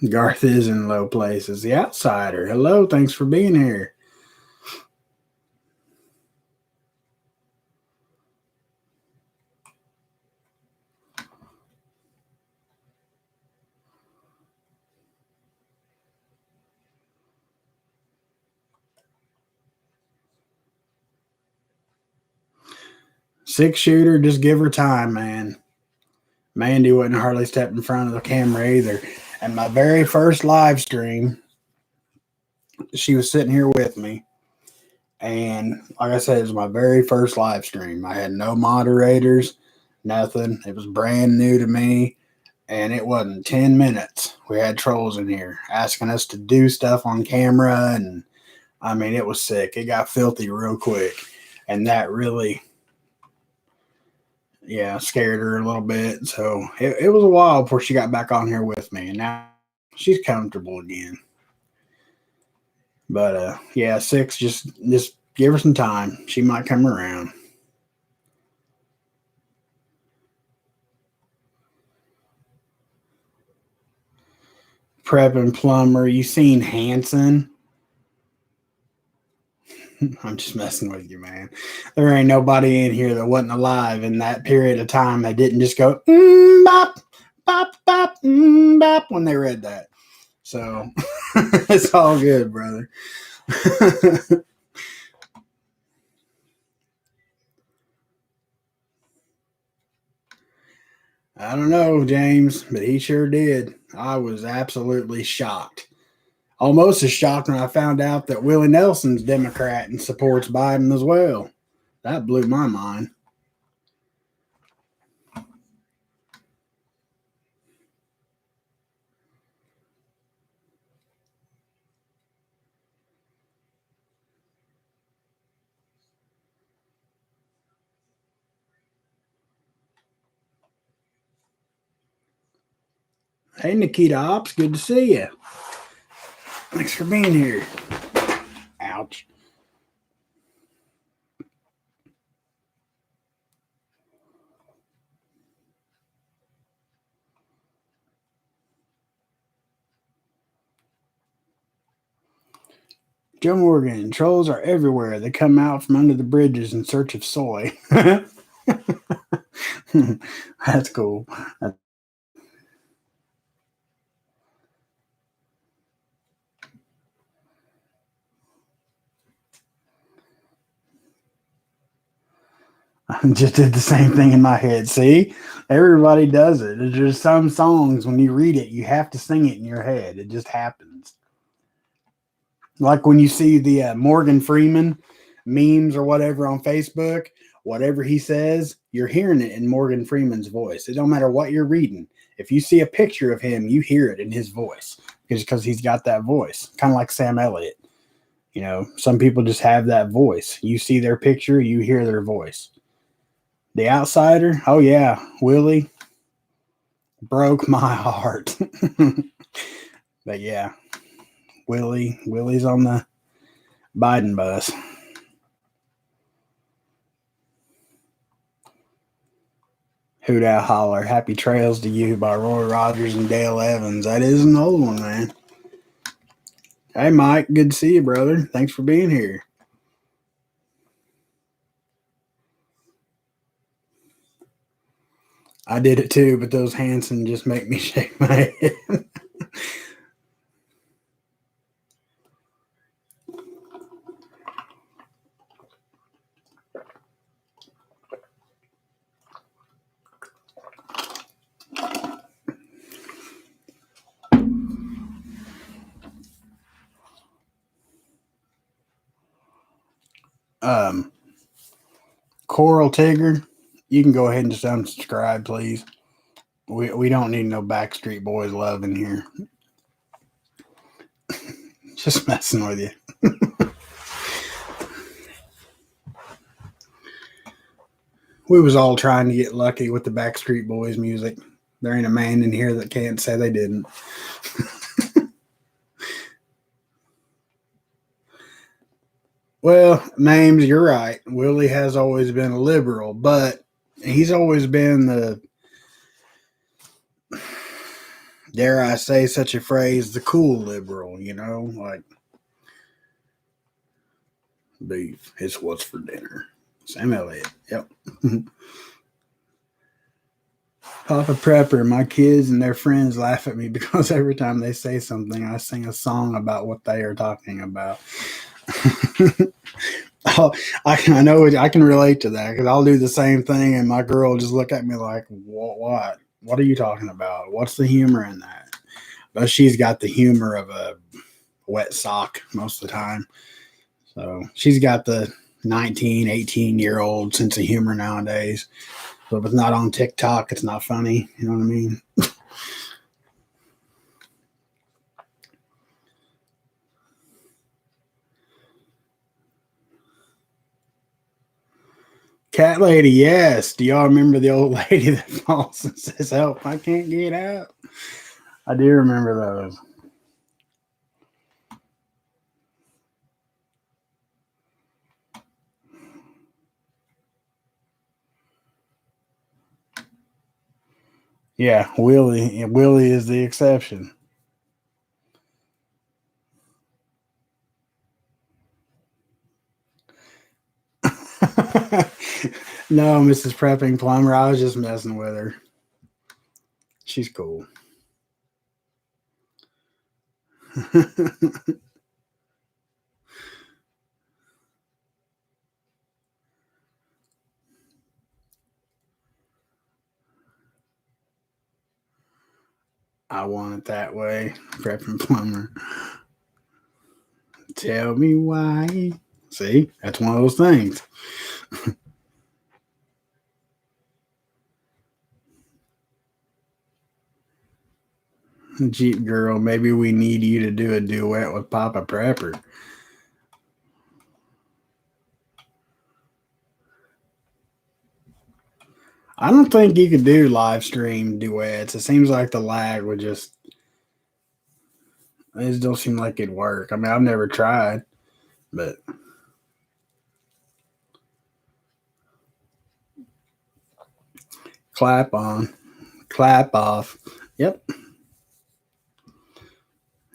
Garth is in low places. The Outsider. Hello, thanks for being here. Six shooter, just give her time, man. Mandy wouldn't hardly step in front of the camera either. And my very first live stream, she was sitting here with me. And like I said, it was my very first live stream. I had no moderators, nothing. It was brand new to me. And it wasn't 10 minutes. We had trolls in here asking us to do stuff on camera. And I mean, it was sick. It got filthy real quick. And that really, scared her a little bit. So it was a while before she got back on here with me. And now she's comfortable again. But Six, just give her some time. She might come around. Prep and Plumber, you seen Hanson? I'm just messing with you, man. There ain't nobody in here that wasn't alive in that period of time that didn't just go bop, bop, bop, bop when they read that. So it's all good, brother. I don't know, James, but he sure did. I was absolutely shocked. Almost as shocked when I found out that Willie Nelson's Democrat and supports Biden as well. That blew my mind. Hey, Nikita Ops, good to see you. Thanks for being here. Ouch. Joe Morgan, trolls are everywhere. They come out from under the bridges in search of soy. That's cool. I just did the same thing in my head. See, everybody does it. There's just some songs when you read it, you have to sing it in your head. It just happens. Like when you see the Morgan Freeman memes or whatever on Facebook, whatever he says, you're hearing it in Morgan Freeman's voice. It don't matter what you're reading. If you see a picture of him, you hear it in his voice because he's got that voice, kind of like Sam Elliott. You know, some people just have that voice. You see their picture, you hear their voice. The Outsider, oh yeah, Willie broke my heart. But yeah, Willie's on the Biden bus. Hoot Owl Holler, Happy Trails to You by Roy Rogers and Dale Evans. That is an old one, man. Hey, Mike, good to see you, brother. Thanks for being here. I did it too, but those Hanson just make me shake my head. Coral Tigger, you can go ahead and just unsubscribe, please. We don't need no Backstreet Boys love in here. Just messing with you. We was all trying to get lucky with the Backstreet Boys music. There ain't a man in here that can't say they didn't. Well, names, you're right. Willie has always been a liberal, but he's always been the, dare I say such a phrase, the cool liberal, you know? Like, beef is what's for dinner. Sam Elliott, yep. Papa Prepper, my kids and their friends laugh at me because every time they say something, I sing a song about what they are talking about. Oh, I know I can relate to that because I'll do the same thing, and my girl will just look at me like, "What? What are you talking about? What's the humor in that?" But she's got the humor of a wet sock most of the time. So she's got the 19, 18-year-old sense of humor nowadays. So if it's not on TikTok, it's not funny. You know what I mean? Cat lady, yes. Do y'all remember the old lady that falls and says, "Help, I can't get out"? I do remember those. Yeah, Willie is the exception. No, Mrs. Prepping Plumber, I was just messing with her. She's cool. I want it that way. Prepping Plumber. Tell me why. See, that's one of those things. Jeep girl, maybe we need you to do a duet with Papa Prepper. I don't think you could do live stream duets. It seems like the lag would just. It just don't seem like it'd work. I mean, I've never tried, but clap on, clap off. Yep.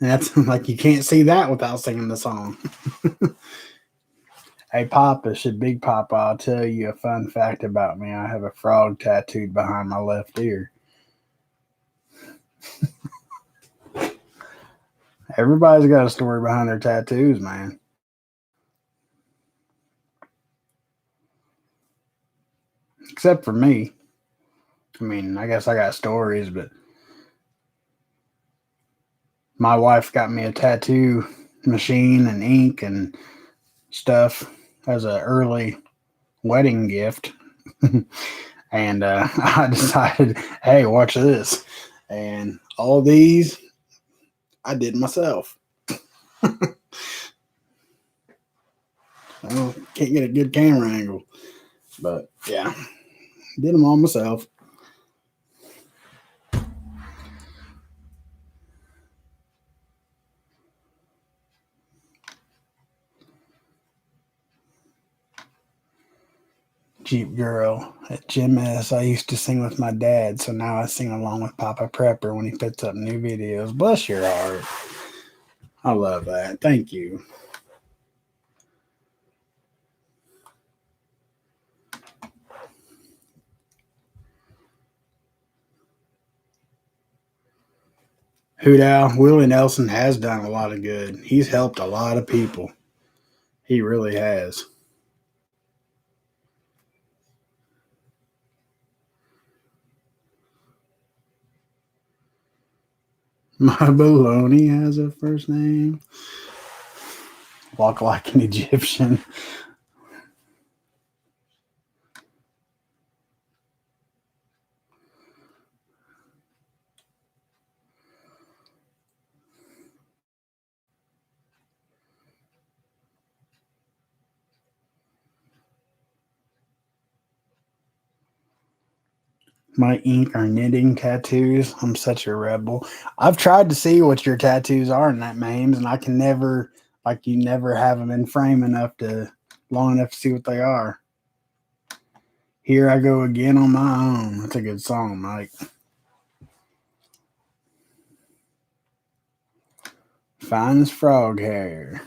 And that's like you can't see that without singing the song. Hey, Papa, should Big Papa, I'll tell you a fun fact about me. I have a frog tattooed behind my left ear. Everybody's got a story behind their tattoos, man. Except for me. I mean, I guess I got stories, but my wife got me a tattoo machine and ink and stuff as an early wedding gift. And I decided, hey, watch this. And all these I did myself. Well, can't get a good camera angle. But yeah, did them all myself. Jeep Girl at Gym S. I used to sing with my dad, so now I sing along with Papa Prepper when he puts up new videos. Bless your heart. I love that. Thank you. Hoot Owl, Willie Nelson has done a lot of good. He's helped a lot of people. He really has. My baloney has a first name. Walk like an Egyptian. My ink are knitting tattoos. I'm such a rebel. I've tried to see what your tattoos are in that memes, and I can never, like, you never have them in frame long enough to see what they are. Here I go again on my own. That's a good song, Mike. Fine as frog hair.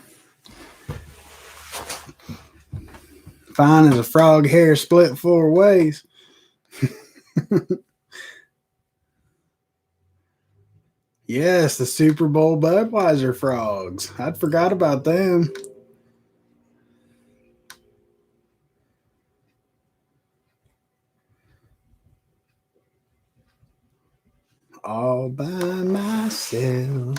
Fine as a frog hair split 4 ways. Yes, the Super Bowl Budweiser frogs. I'd forgot about them. All by myself.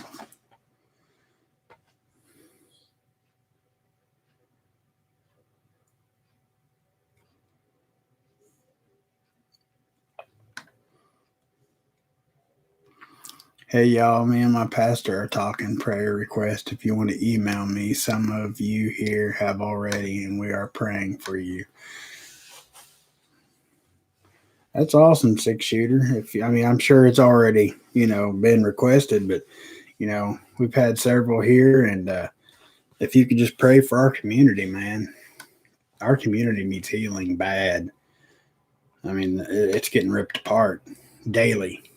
Hey y'all, me and my pastor are talking prayer request. If you want to email me, some of you here have already, and we are praying for you. That's awesome, 6-shooter. I'm sure it's already, been requested, but we've had several here, and if you could just pray for our community, man. Our community needs healing bad. I mean, it's getting ripped apart daily,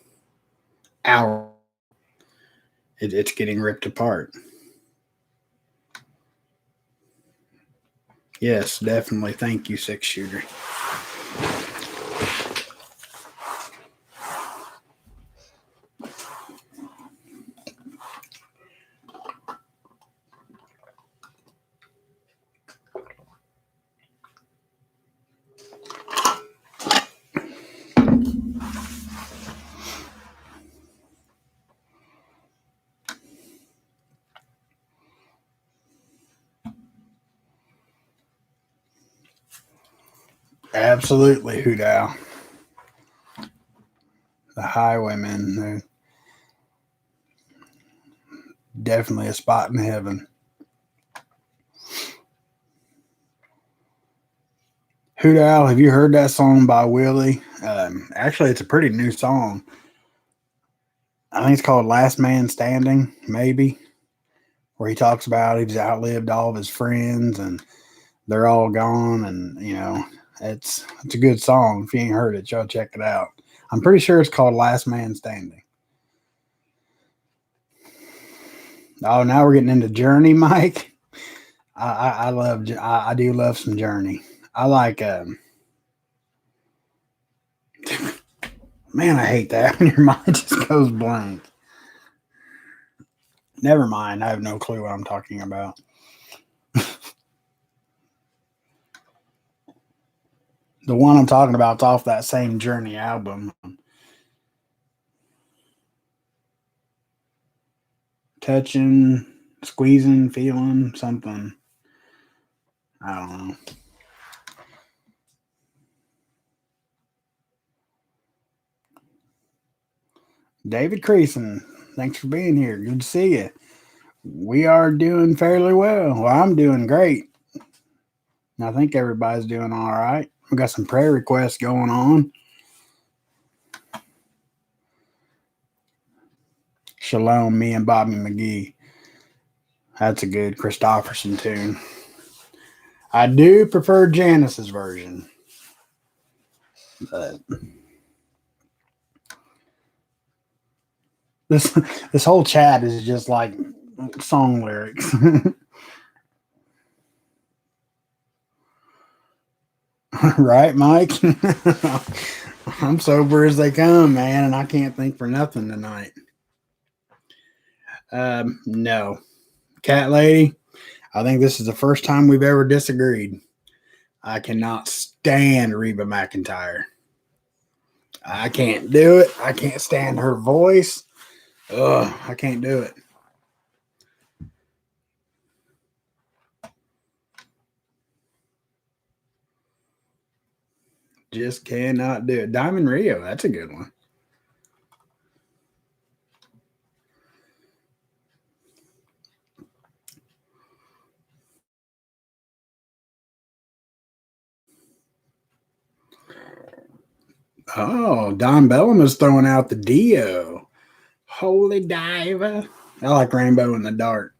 hour. It's getting ripped apart. Yes, definitely. Thank you, 6-shooter. Absolutely, Hoot Owl. The highwaymen, they're definitely a spot in heaven. Hoot Owl, have you heard that song by Willie? Actually, it's a pretty new song. I think it's called Last Man Standing, maybe, where he talks about he's outlived all of his friends and they're all gone. And, it's a good song. If you ain't heard it, y'all check it out. I'm pretty sure it's called Last Man Standing. Oh, now we're getting into Journey, Mike. I do love some Journey. I like man, I hate that when your mind just goes blank. Never mind. I have no clue what I'm talking about. The one I'm talking about is off that same Journey album. Touching, squeezing, feeling, something. I don't know. David Creason, thanks for being here. Good to see you. We are doing fairly well. Well, I'm doing great. I think everybody's doing all right. We got some prayer requests going on. Shalom, me and Bobby McGee. That's a good Christofferson tune. I do prefer Janice's version. But this whole chat is just like song lyrics. Right, Mike? I'm sober as they come, man, and I can't think for nothing tonight. No. Cat Lady, I think this is the first time we've ever disagreed. I cannot stand Reba McEntire. I can't do it. I can't stand her voice. Ugh, I can't do it. Just cannot do it. Diamond Rio, that's a good one. Oh, Don Bellum is throwing out the Dio. Holy Diver. I like Rainbow in the Dark.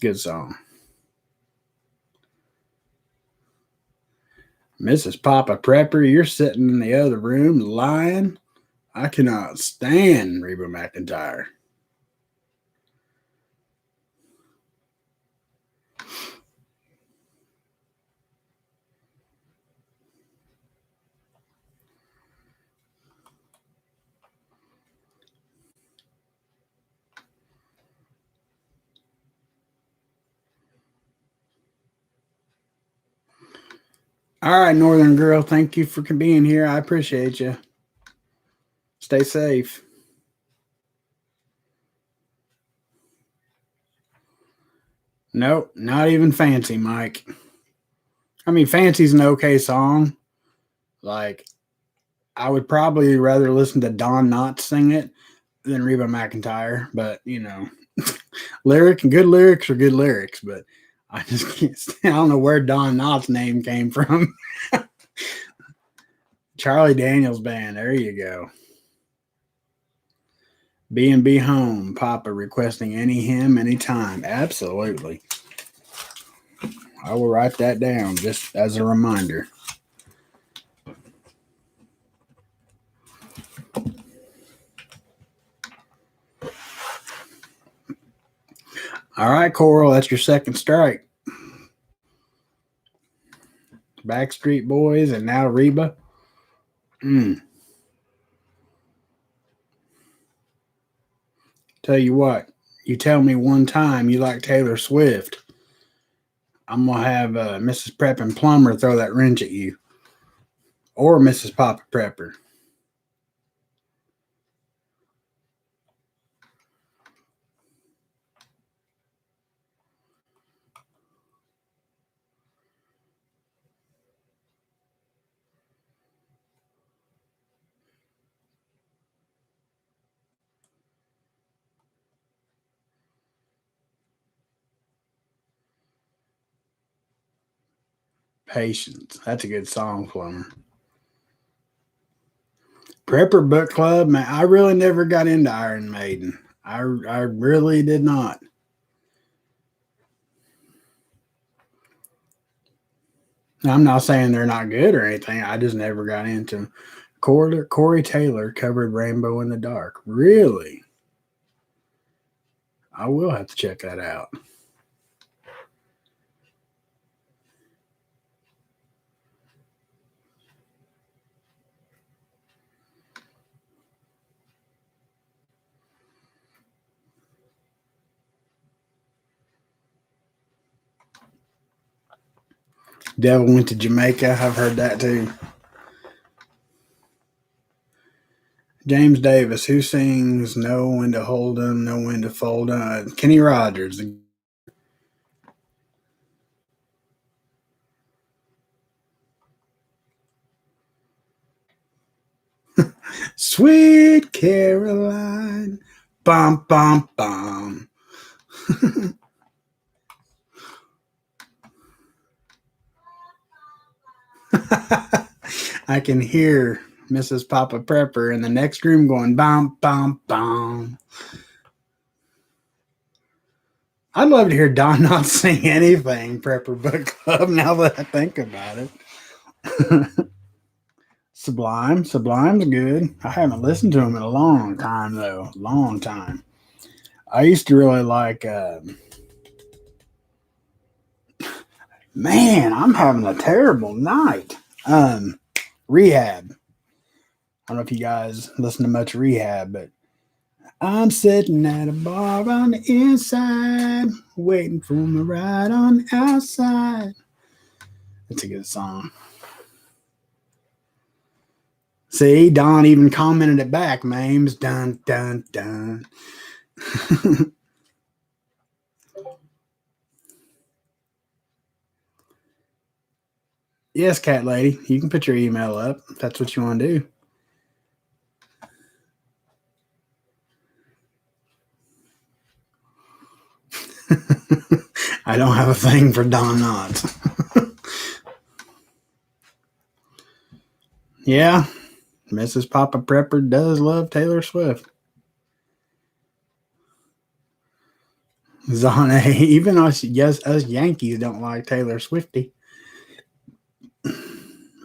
Good song. Mrs. Papa Prepper, you're sitting in the other room lying. I cannot stand Reba McEntire. All right, Northern Girl, thank you for being here. I appreciate you. Stay safe. Nope, not even Fancy, Mike. I mean, Fancy's an okay song. Like, I would probably rather listen to Don Knotts sing it than Reba McEntire, but you know, good lyrics are good lyrics, but I just can't stand, I don't know where Don Knotts' name came from. Charlie Daniels Band, there you go. B&B Home, Papa requesting any hymn, anytime. Absolutely. I will write that down just as a reminder. All right, Coral, that's your second strike. Backstreet Boys and now Reba. Tell you what, you tell me one time you like Taylor Swift, I'm going to have Mrs. Prep and Plumber throw that wrench at you. Or Mrs. Papa Prepper. Patience. That's a good song, Plumber. Prepper Book Club, man, I really never got into Iron Maiden. I really did not. I'm not saying they're not good or anything. I just never got into them. Corey Taylor covered Rainbow in the Dark. Really? I will have to check that out. Devil Went to Jamaica. I've heard that too. James Davis, who sings Know When to Hold 'Em, Know When to Fold 'Em? Kenny Rogers. Sweet Caroline. Bum, bum, bum. I can hear Mrs. Poppaprepper in the next room going, bum, bum, bum. I'd love to hear Don not sing anything, Prepper Book Club, now that I think about it. Sublime's good. I haven't listened to him in a long time, though. Long time. I used to really like, man, I'm having a terrible night. Rehab. I don't know if you guys listen to much Rehab, but I'm sitting at a bar on the inside, waiting for my ride on the outside. It's a good song. See, Don even commented it back, Mames. Dun, dun, dun. Yes, Cat Lady, you can put your email up if that's what you want to do. I don't have a thing for Don Knotts. Yeah, Mrs. Poppaprepper does love Taylor Swift. Zane, even us Yankees don't like Taylor Swifty.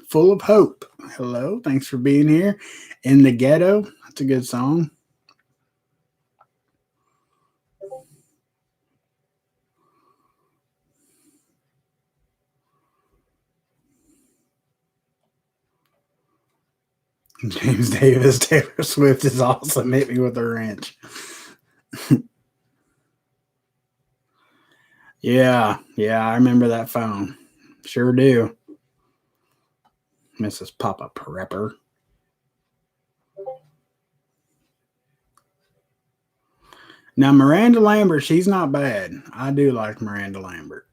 Full of Hope. Hello, thanks for being here. In the Ghetto, that's a good song. James Davis, Taylor Swift is awesome. Hit me with a wrench. Yeah, I remember that phone. Sure do. Mrs. Poppaprepper. Now, Miranda Lambert, she's not bad. I do like Miranda Lambert.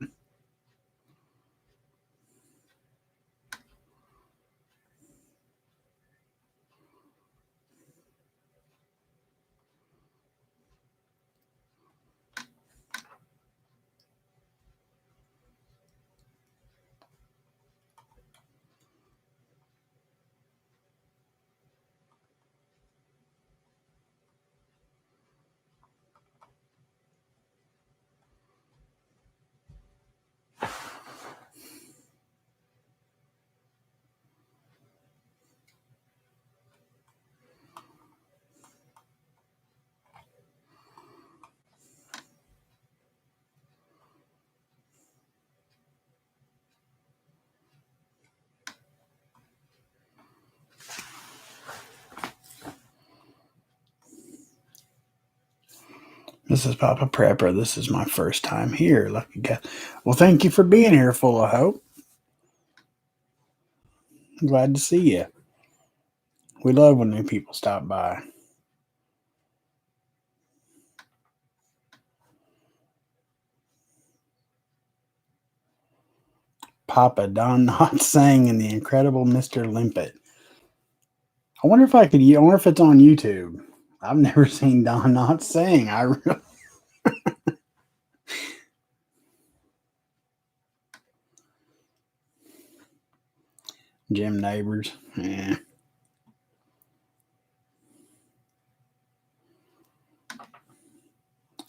Mrs. Poppaprepper, this is my first time here. Lucky guy. Well, thank you for being here, Full of Hope. I'm glad to see you. We love when new people stop by. Papa Don Knotts sang in The Incredible Mr. Limpet. I wonder if it's on YouTube. I've never seen Don Knotts sing. Jim Neighbors. Yeah.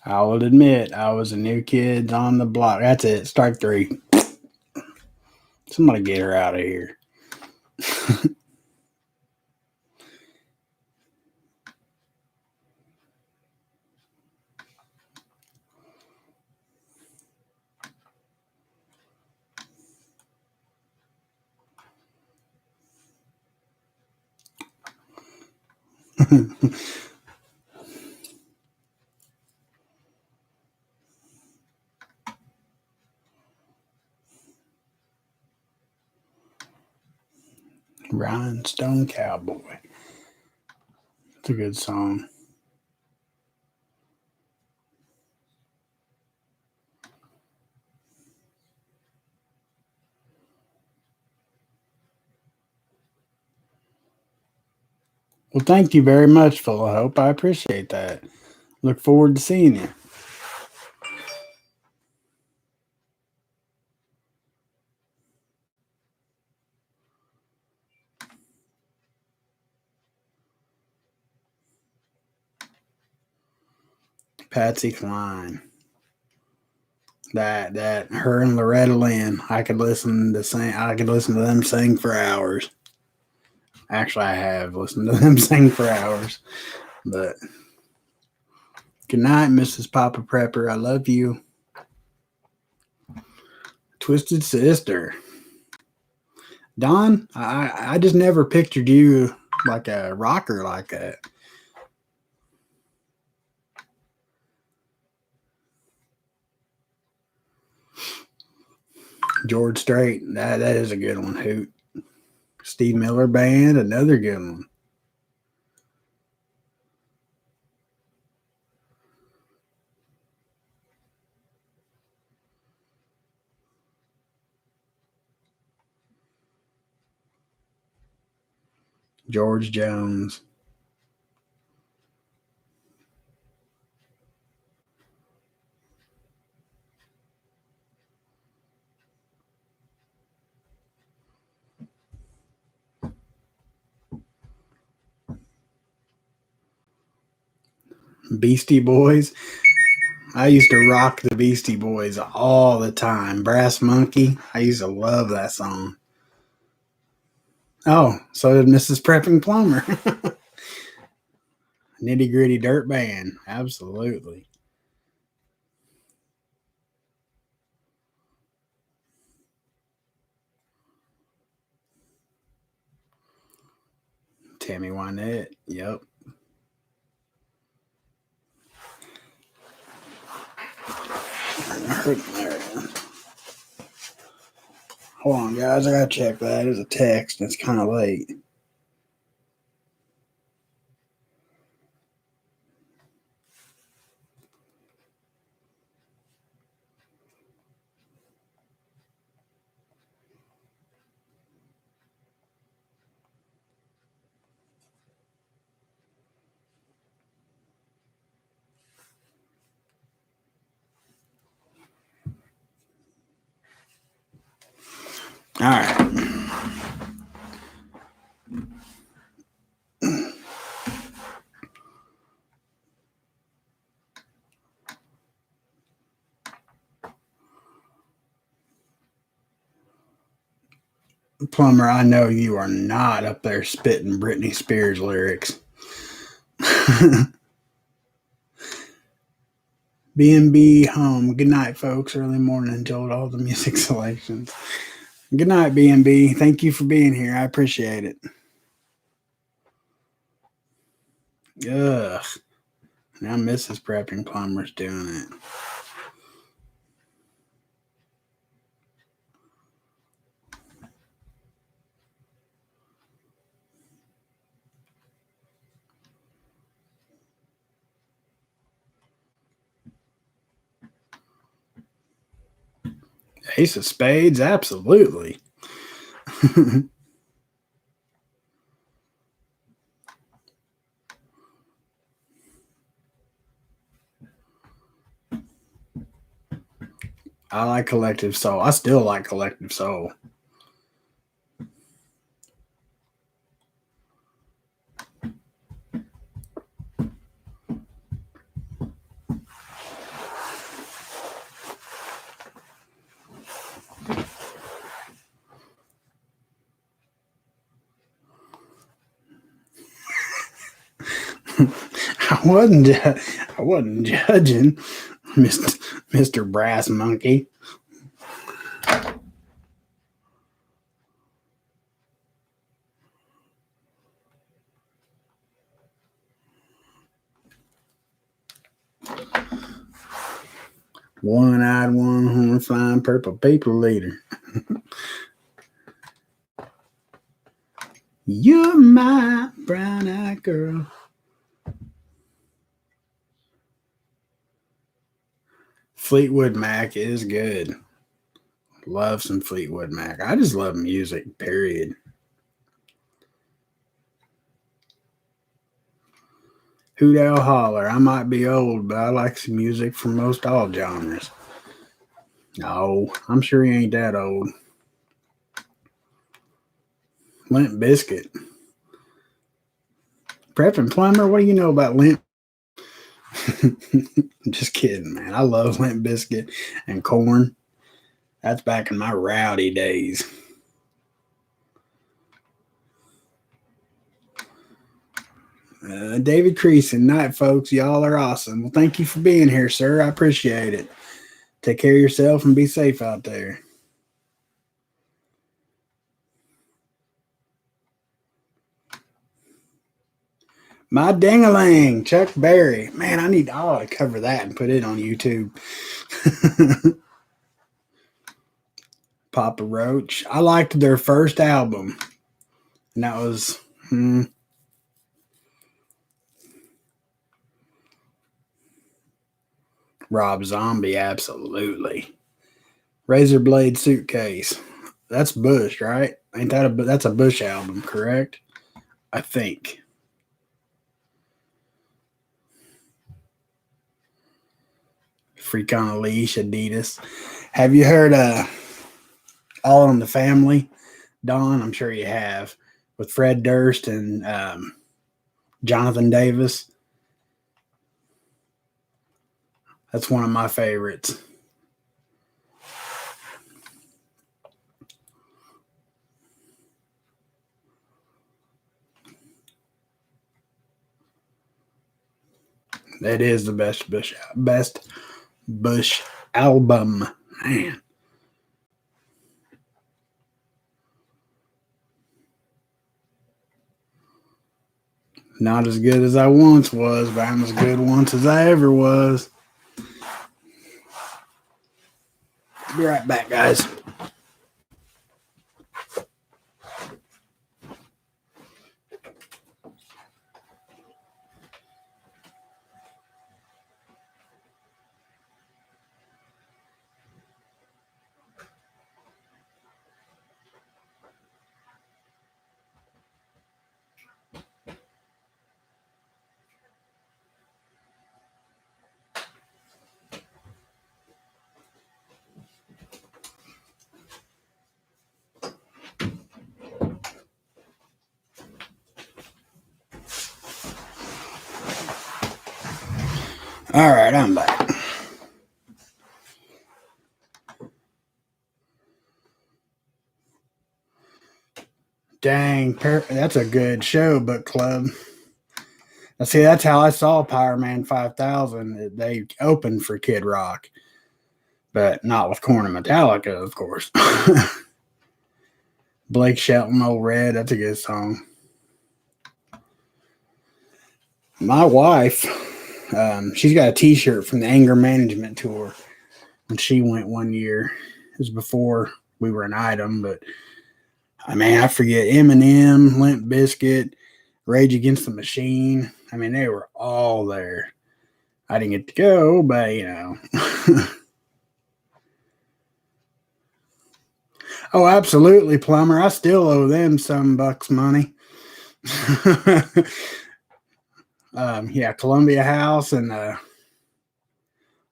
I will admit, I was a new kid on the block. That's it. Strike three. Somebody get her out of here. Rhinestone Cowboy. It's a good song. Well, thank you very much, Full of Hope. I appreciate that. Look forward to seeing you. Patsy Cline. That her and Loretta Lynn. I could listen to them sing for hours. Actually, I have listened to them sing for hours. But good night, Mrs. Poppaprepper. I love you. Twisted Sister. Don, I just never pictured you like a rocker like that. George Strait, that is a good one. Hoot. Steve Miller Band, another good one. George Jones. Beastie Boys. I used to rock the Beastie Boys all the time. Brass Monkey. I used to love that song. Oh, so did Mrs. Prepping Plumber. Nitty Gritty Dirt Band. Absolutely. Tammy Wynette. Yep. Hold on, guys. I gotta check that. There's a text. It's kind of late. All right. Plumber, I know you are not up there spitting Britney Spears lyrics. B&B home. Good night, folks. Early morning. Enjoyed all the music selections. Good night, B&B. Thank you for being here. I appreciate it. Ugh. Now Mrs. Prepping Plumber's doing it. Ace of Spades, absolutely. I like Collective Soul. I still like Collective Soul. I wasn't judging, Mr. Brass Monkey. One-eyed, one-horn, flying purple people eater. You're my brown-eyed girl. Fleetwood Mac is good. Love some Fleetwood Mac. I just love music, period. Hoot owl holler. I might be old, but I like some music from most all genres. No, I'm sure he ain't that old. Limp Biscuit. Prep and Plumber, what do you know about Limp? Just kidding, man. I love Limp Biscuit and Corn. That's back in my rowdy days. David Creason, night, folks. Y'all are awesome. Well, thank you for being here, sir. I appreciate it. Take care of yourself and be safe out there. My ding-a-ling, Chuck Berry. Man, I ought to cover that and put it on YouTube. Papa Roach. I liked their first album. And that was Rob Zombie, absolutely. Razor Blade Suitcase. That's Bush, right? Ain't that that's a Bush album, correct? I think. Freak on a Leash, Adidas. Have you heard All in the Family, Don? I'm sure you have. With Fred Durst and Jonathan Davis. That's one of my favorites. That is the best Bush album. Man. Not as good as I once was, but I'm as good once as I ever was. Be right back, guys. All right, I'm back. Dang, that's a good show, Book Club. Now, see, that's how I saw Power Man 5000. They opened for Kid Rock, but not with Korn and Metallica, of course. Blake Shelton, Old Red, that's a good song. My wife, she's got a T-shirt from the Anger Management Tour when she went one year. It was before we were an item, but I forget Eminem, Limp Bizkit, Rage Against the Machine. I mean, they were all there. I didn't get to go, but you know. Oh, absolutely, Plumber. I still owe them some bucks money. Yeah, Columbia House and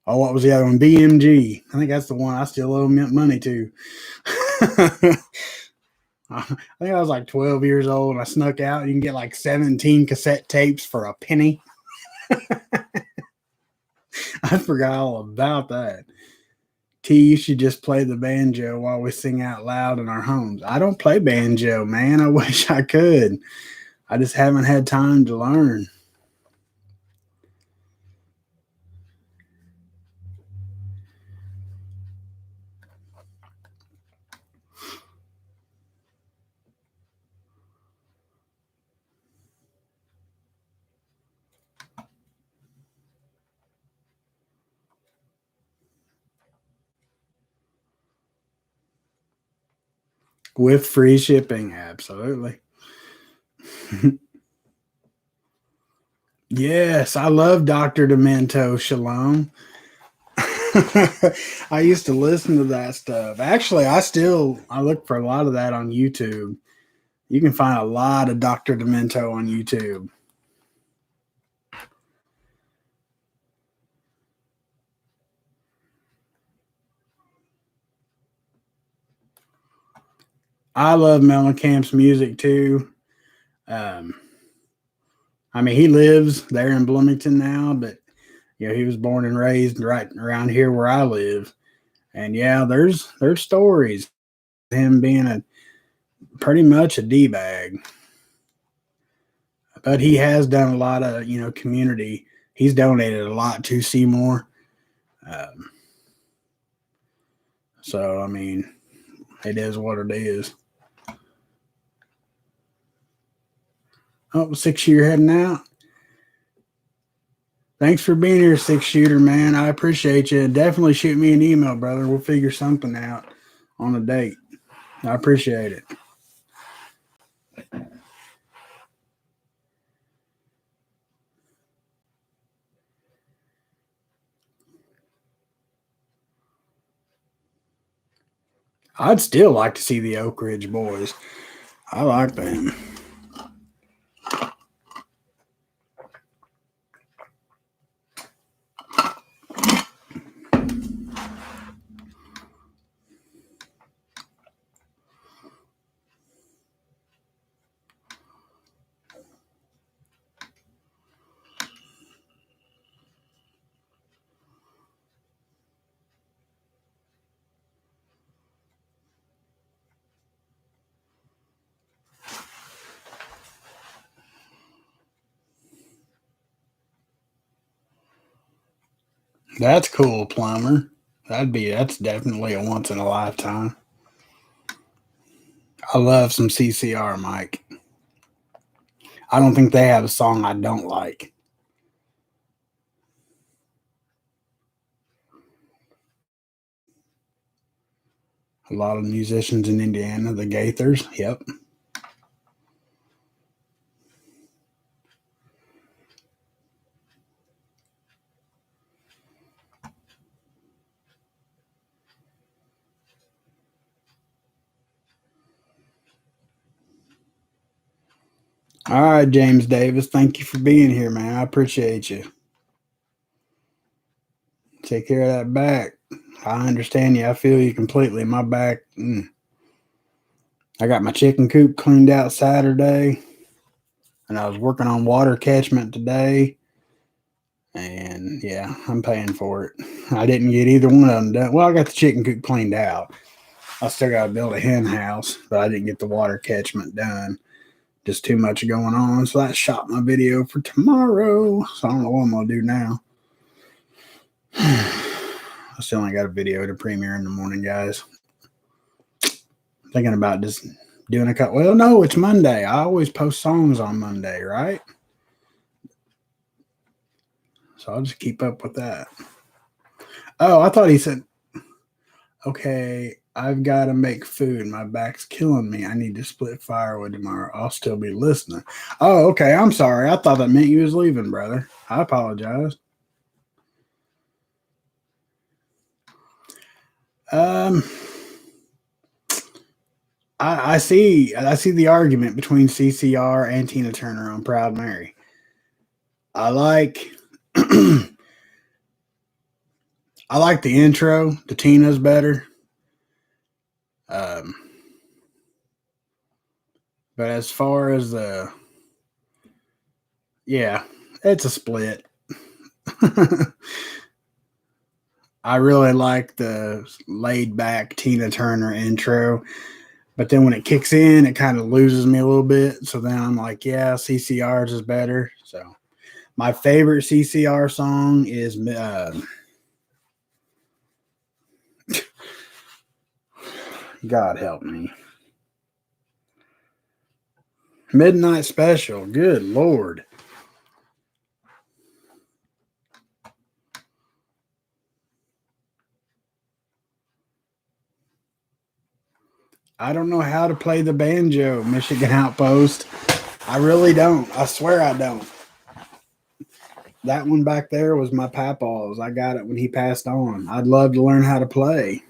what was the other one? BMG. I think that's the one I still owe money to. I think I was like 12 years old and I snuck out. You can get like 17 cassette tapes for a penny. I forgot all about that. T, you should just play the banjo while we sing out loud in our homes. I don't play banjo, man. I wish I could. I just haven't had time to learn. With free shipping, absolutely. Yes, I love Dr. Demento. Shalom. I used to listen to that stuff. Actually, I look for a lot of that on YouTube. You can find a lot of Dr. Demento on YouTube. I love Mellencamp's music too. Um, I mean, he lives there in Bloomington now, but he was born and raised right around here where I live. And yeah, there's stories of him being a pretty much a d bag, but he has done a lot of community. He's donated a lot to Seymour. Um, so I mean, it is what it is. Oh, 6 year heading out. Thanks for being here, 6 shooter, man. I appreciate you. Definitely shoot me an email, brother. We'll figure something out on a date. I appreciate it. I'd still like to see the Oak Ridge Boys. I like them. That's cool, Plumber. That's definitely a once in a lifetime. I love some CCR, Mike. I don't think they have a song I don't like. A lot of musicians in Indiana, the Gaithers. Yep. All right, James Davis. Thank you for being here, man. I appreciate you. Take care of that back. I understand you. I feel you completely. My back. I got my chicken coop cleaned out Saturday, and I was working on water catchment today. And yeah, I'm paying for it. I didn't get either one of them done. Well, I got the chicken coop cleaned out. I still got to build a hen house, but I didn't get the water catchment done. Just too much going on. So I shot my video for tomorrow. So I don't know what I'm going to do now. I still ain't got a video to premiere in the morning, guys. Thinking about just doing a cut. Well, no, it's Monday. I always post songs on Monday, right? So I'll just keep up with that. Oh, I thought he said, okay, I've got to make food. My back's killing me. I need to split firewood tomorrow. I'll still be listening. Oh, okay. I'm sorry. I thought that meant you was leaving, brother. I apologize. Um, I see the argument between CCR and Tina Turner on Proud Mary. I like I like the intro. The Tina's better. Um, but as far as yeah, it's a split. I really like the laid back Tina Turner intro, but then when it kicks in, it kind of loses me a little bit. So then I'm like, yeah, CCR's is better. So my favorite CCR song is God help me. Midnight Special. Good Lord. I don't know how to play the banjo, Michigan Outpost. I really don't. I swear I don't. That one back there was my papa's. I got it when he passed on. I'd love to learn how to play,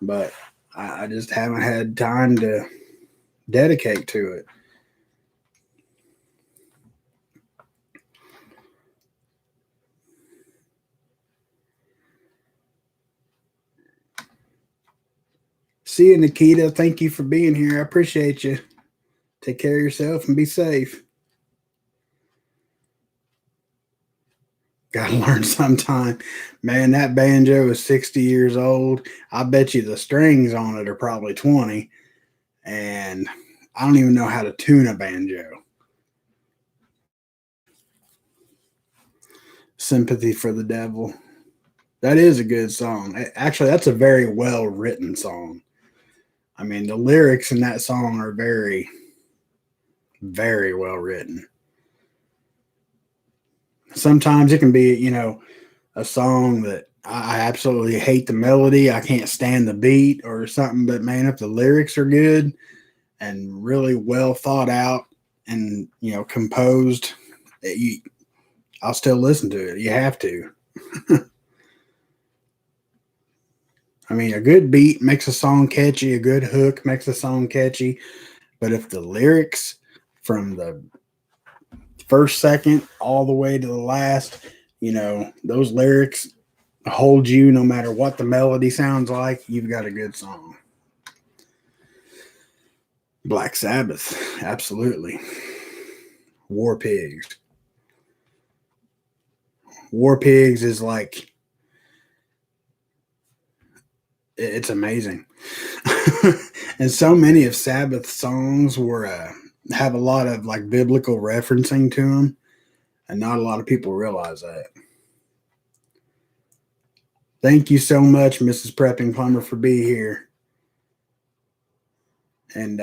but I just haven't had time to dedicate to it. See you, Nikita. Thank you for being here. I appreciate you. Take care of yourself and be safe. Gotta learn sometime. Man, that banjo is 60 years old. I bet you the strings on it are probably 20. And I don't even know how to tune a banjo. Sympathy for the Devil. That is a good song. Actually, that's a very well written song. I mean, the lyrics in that song are very, very well written. Sometimes it can be, a song that I absolutely hate the melody. I can't stand the beat or something. But man, if the lyrics are good and really well thought out and, composed, I'll still listen to it. You have to. I mean, a good beat makes a song catchy. A good hook makes a song catchy. But if the lyrics from the first second all the way to the last, those lyrics hold you no matter what the melody sounds like, you've got a good song. Black Sabbath, absolutely. War Pigs. War Pigs is like, it's amazing. And so many of Sabbath's songs have a lot of like biblical referencing to them, and not a lot of people realize that. Thank you so much, Mrs. Prepping Plumber, for being here. And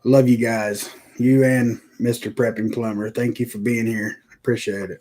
love you guys. You and Mr. Prepping Plumber. Thank you for being here. Appreciate it.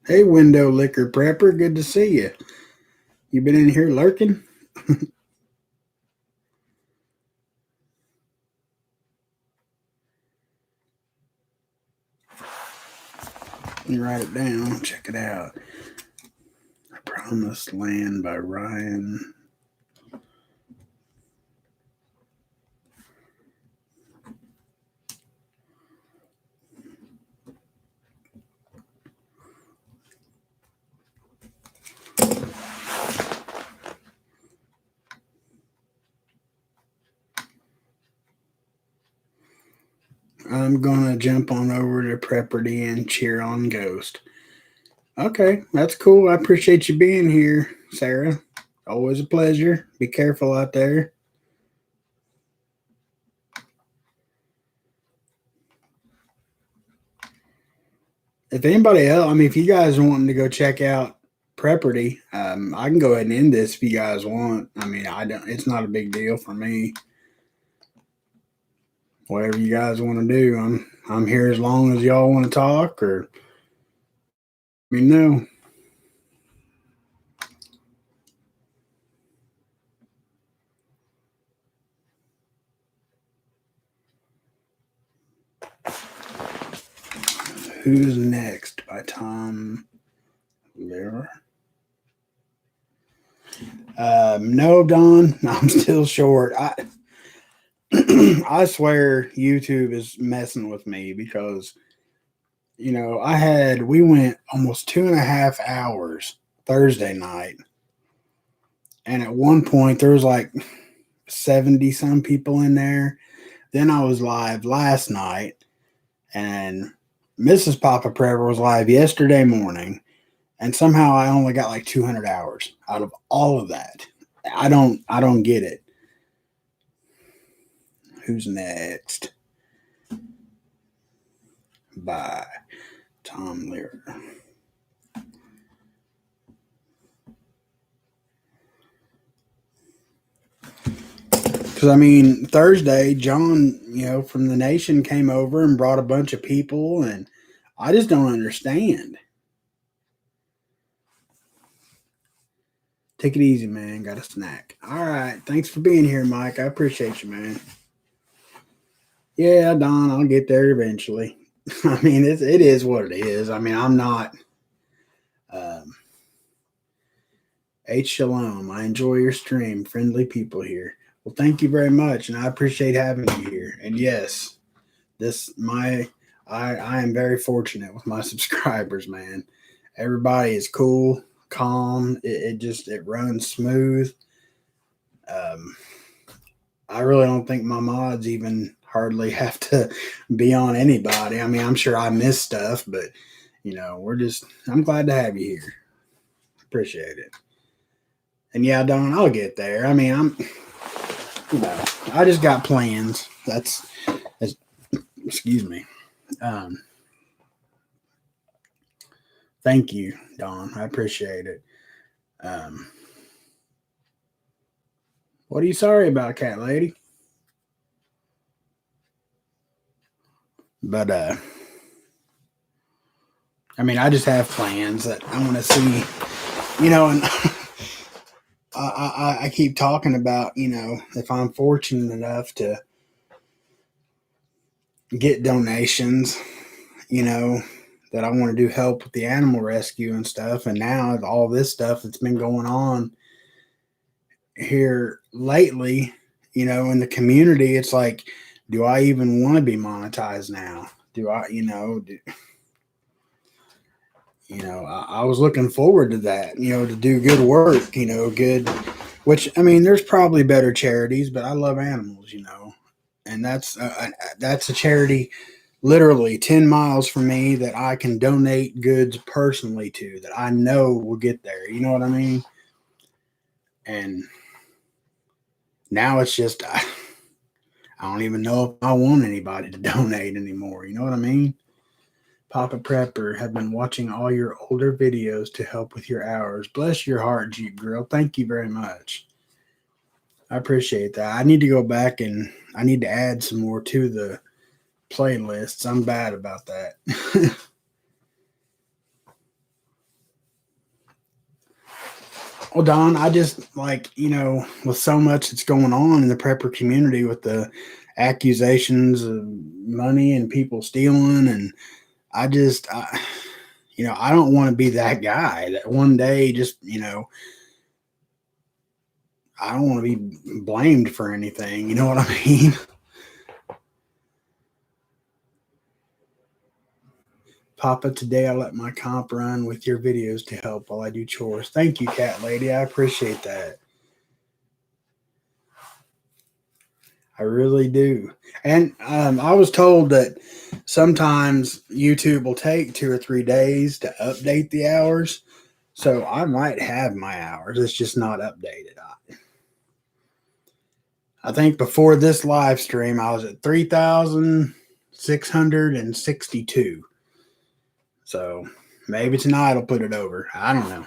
Hey, Window Liquor Prepper. Good to see you. You been in here lurking? Let me write it down. Check it out. The Promised Land by Ryan. I'm going to jump on over to Prepperty and cheer on Ghost. Okay, that's cool. I appreciate you being here, Sarah. Always a pleasure. Be careful out there. If anybody else, if you guys are wanting to go check out Prepperty, I can go ahead and end this if you guys want. I don't. It's not a big deal for me. Whatever you guys want to do, I'm here as long as y'all want to talk or no. Who's Next by Tom Lehrer. No, Don, I'm still short. I swear YouTube is messing with me because, we went almost 2.5 hours Thursday night. And at one point there was like 70 some people in there. Then I was live last night and Mrs. Papa Prepper was live yesterday morning, and somehow I only got like 200 hours out of all of that. I don't get it. Who's next? By Tom Lear. Because, I mean, Thursday, John, from the nation came over and brought a bunch of people, and I just don't understand. Take it easy, man. Got a snack. All right. Thanks for being here, Mike. I appreciate you, man. Yeah, Don, I'll get there eventually. I mean, it is what it is. I mean, I'm not. H Shalom. I enjoy your stream. Friendly people here. Well, thank you very much, and I appreciate having you here. And yes, I am very fortunate with my subscribers, man. Everybody is cool, calm. It runs smooth. I really don't think my mods even hardly have to be on anybody. I mean, I'm sure I miss stuff, but I'm glad to have you here. Appreciate it. And yeah, Don, I'll get there. I mean, I just got plans. That's excuse me. Thank you, Don. I appreciate it. What are you sorry about, cat lady? But I mean, I just have plans that I want to see, and I keep talking about, if I'm fortunate enough to get donations, that I want to do help with the animal rescue and stuff. And now all this stuff that's been going on here lately, in the community, it's like, do I even want to be monetized now? Do I, I was looking forward to that, to do good work, good, which, I mean, there's probably better charities, but I love animals, and that's a charity literally 10 miles from me that I can donate goods personally to that I know will get there. You know what I mean? And now it's just, I don't even know if I want anybody to donate anymore. You know what I mean? Papa Prepper, have been watching all your older videos to help with your hours. Bless your heart, Jeep Girl. Thank you very much. I appreciate that. I need to go back and I need to add some more to the playlists. I'm bad about that. Well, Don, I just with so much that's going on in the prepper community with the accusations of money and people stealing, and I don't want to be that guy that one day just, I don't want to be blamed for anything. You know what I mean? Papa, today I let my comp run with your videos to help while I do chores. Thank you, cat lady. I appreciate that. I really do. And I was told that sometimes YouTube will take 2 or 3 days to update the hours. So I might have my hours. It's just not updated. I think before this live stream, I was at 3,662. So maybe tonight I'll put it over. I don't know.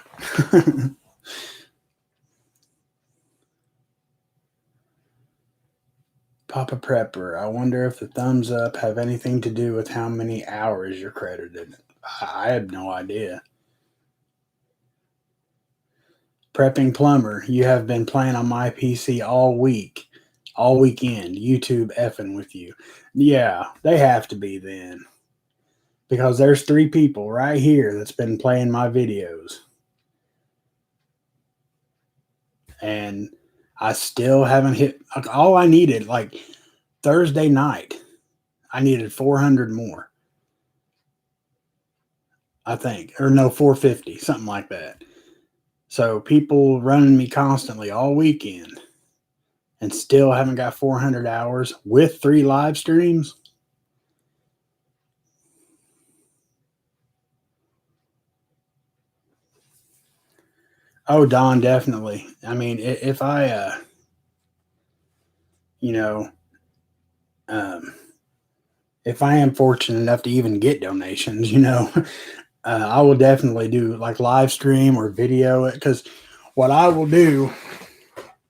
Papa Prepper, I wonder if the thumbs up have anything to do with how many hours you're credited. I have no idea. Prepping Plumber, you have been playing on my PC all weekend. YouTube effing with you. Yeah, they have to be then. Because there's 3 people right here that's been playing my videos. And I still haven't hit, all I needed, like Thursday night, I needed 400 more. I think, or no, 450, something like that. So people running me constantly all weekend and still haven't got 400 hours with 3 live streams. Oh, Don, definitely. I mean, if I, you know, um, if I am fortunate enough to even get donations, I will definitely do like live stream or video it because what I will do,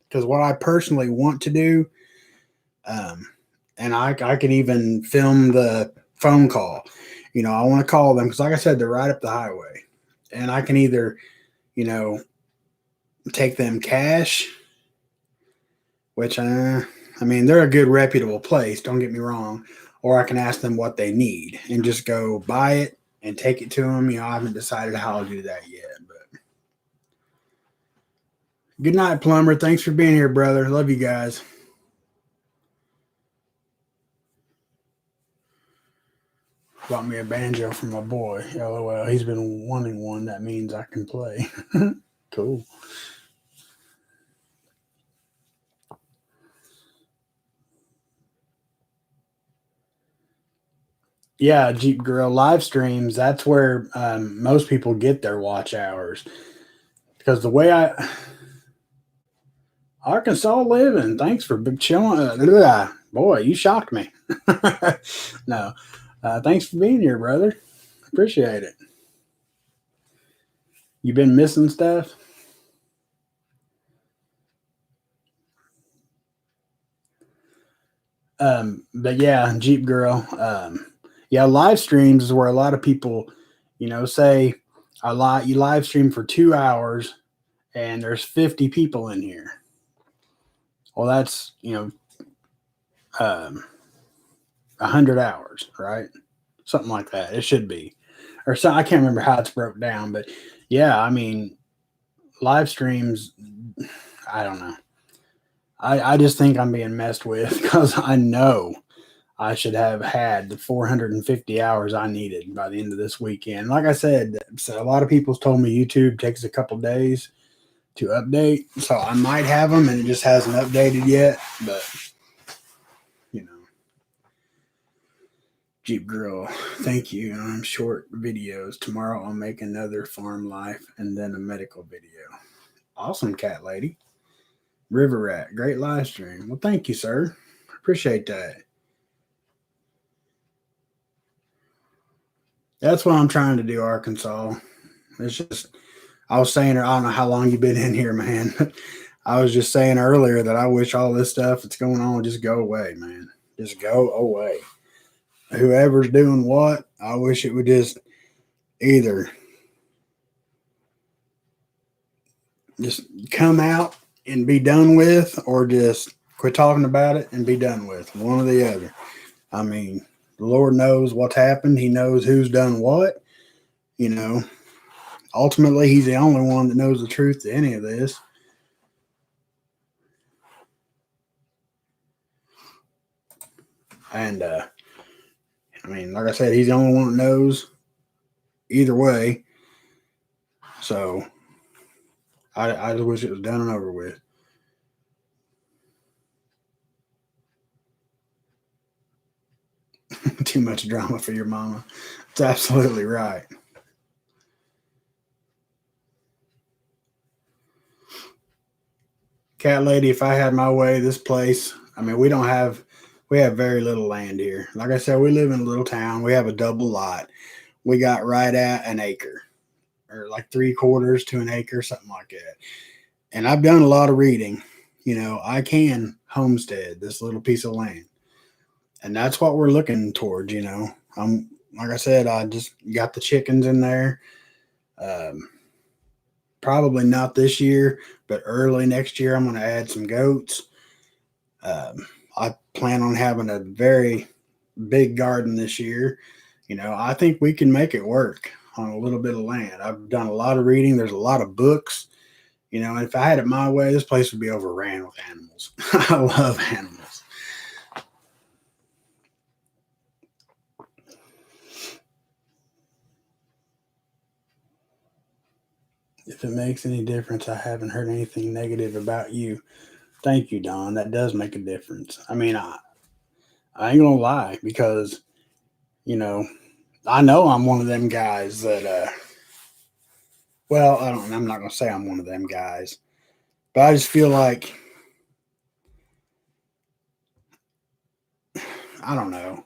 because what I personally want to do, um, and I can even film the phone call. I want to call them because, like I said, they're right up the highway, and I can either, you know, take them cash, which I mean they're a good reputable place. Don't get me wrong, or I can ask them what they need and just go buy it and take it to them. I haven't decided how I'll do that yet, but good night, plumber. Thanks for being here, brother. Love you guys. Bought me a banjo for my boy. LOL. He's been wanting one. That means I can play. Cool. Yeah, Jeep Girl live streams. That's where most people get their watch hours. Because the way Arkansas living. Thanks for chilling. Boy, you shocked me. No, thanks for being here, brother. Appreciate it. You been missing stuff? But yeah, Jeep Girl. Yeah, live streams is where a lot of people, say you live stream for 2 hours and there's 50 people in here. Well, that's 100 hours, right? Something like that. It should be, or so. I can't remember how it's broke down, but yeah, I mean, live streams. I don't know. I just think I'm being messed with because I know I should have had the 450 hours I needed by the end of this weekend. Like I said, so a lot of people's told me YouTube takes a couple days to update, so I might have them and it just hasn't updated yet. But you know, Jeep Girl, thank you. I'm short videos. Tomorrow I'll make another farm life and then a medical video. Awesome, cat lady. River Rat, great live stream. Well, thank you, sir. Appreciate that. That's what I'm trying to do, Arkansas. It's just, I was saying, I don't know how long you've been in here, man. I was just saying earlier that I wish all this stuff that's going on would just go away, man. Just go away. Whoever's doing what, I wish it would just either just come out and be done with, or just quit talking about it and be done with. One or the other. I mean, the Lord knows what's happened. He knows who's done what. Ultimately, He's the only one that knows the truth to any of this. And I mean, like I said, He's the only one that knows either way. So I just wish it was done and over with. Too much drama for your mama. It's absolutely right. Cat lady, if I had my way, this place, I mean, we have very little land here. Like I said, we live in a little town. We have a double lot. We got right at an acre, or like 3/4 to an acre, something like that. And I've done a lot of reading. I can homestead this little piece of land. And that's what we're looking towards. I'm like I said, I just got the chickens in there. Um, Probably not this year, but early next year, I'm going to add some goats. I plan on having a very big garden this year. I think we can make it work on a little bit of land. I've done a lot of reading. There's a lot of books. And if I had it my way, this place would be overran with animals. I love animals. If it makes any difference, I haven't heard anything negative about you. Thank you, Don. That does make a difference. I mean, I ain't gonna lie, because you know I know I'm one of them guys that Well, I'm not going to say I'm one of them guys, but I just feel like, I don't know.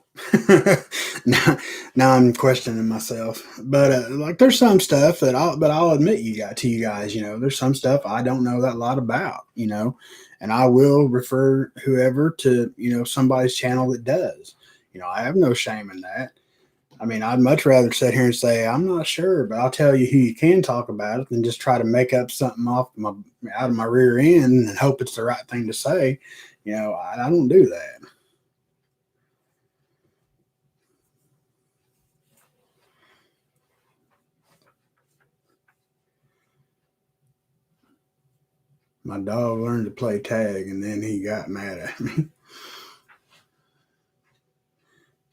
now I'm questioning myself, but like there's some stuff I'll admit you guys, there's some stuff I don't know that lot about, and I will refer whoever to, somebody's channel that does. I have no shame in that. I mean, I'd much rather sit here and say I'm not sure, but I'll tell you who you can talk about it than just try to make up something out of my rear end and hope it's the right thing to say. I don't do that. My dog learned to play tag and then he got mad at me.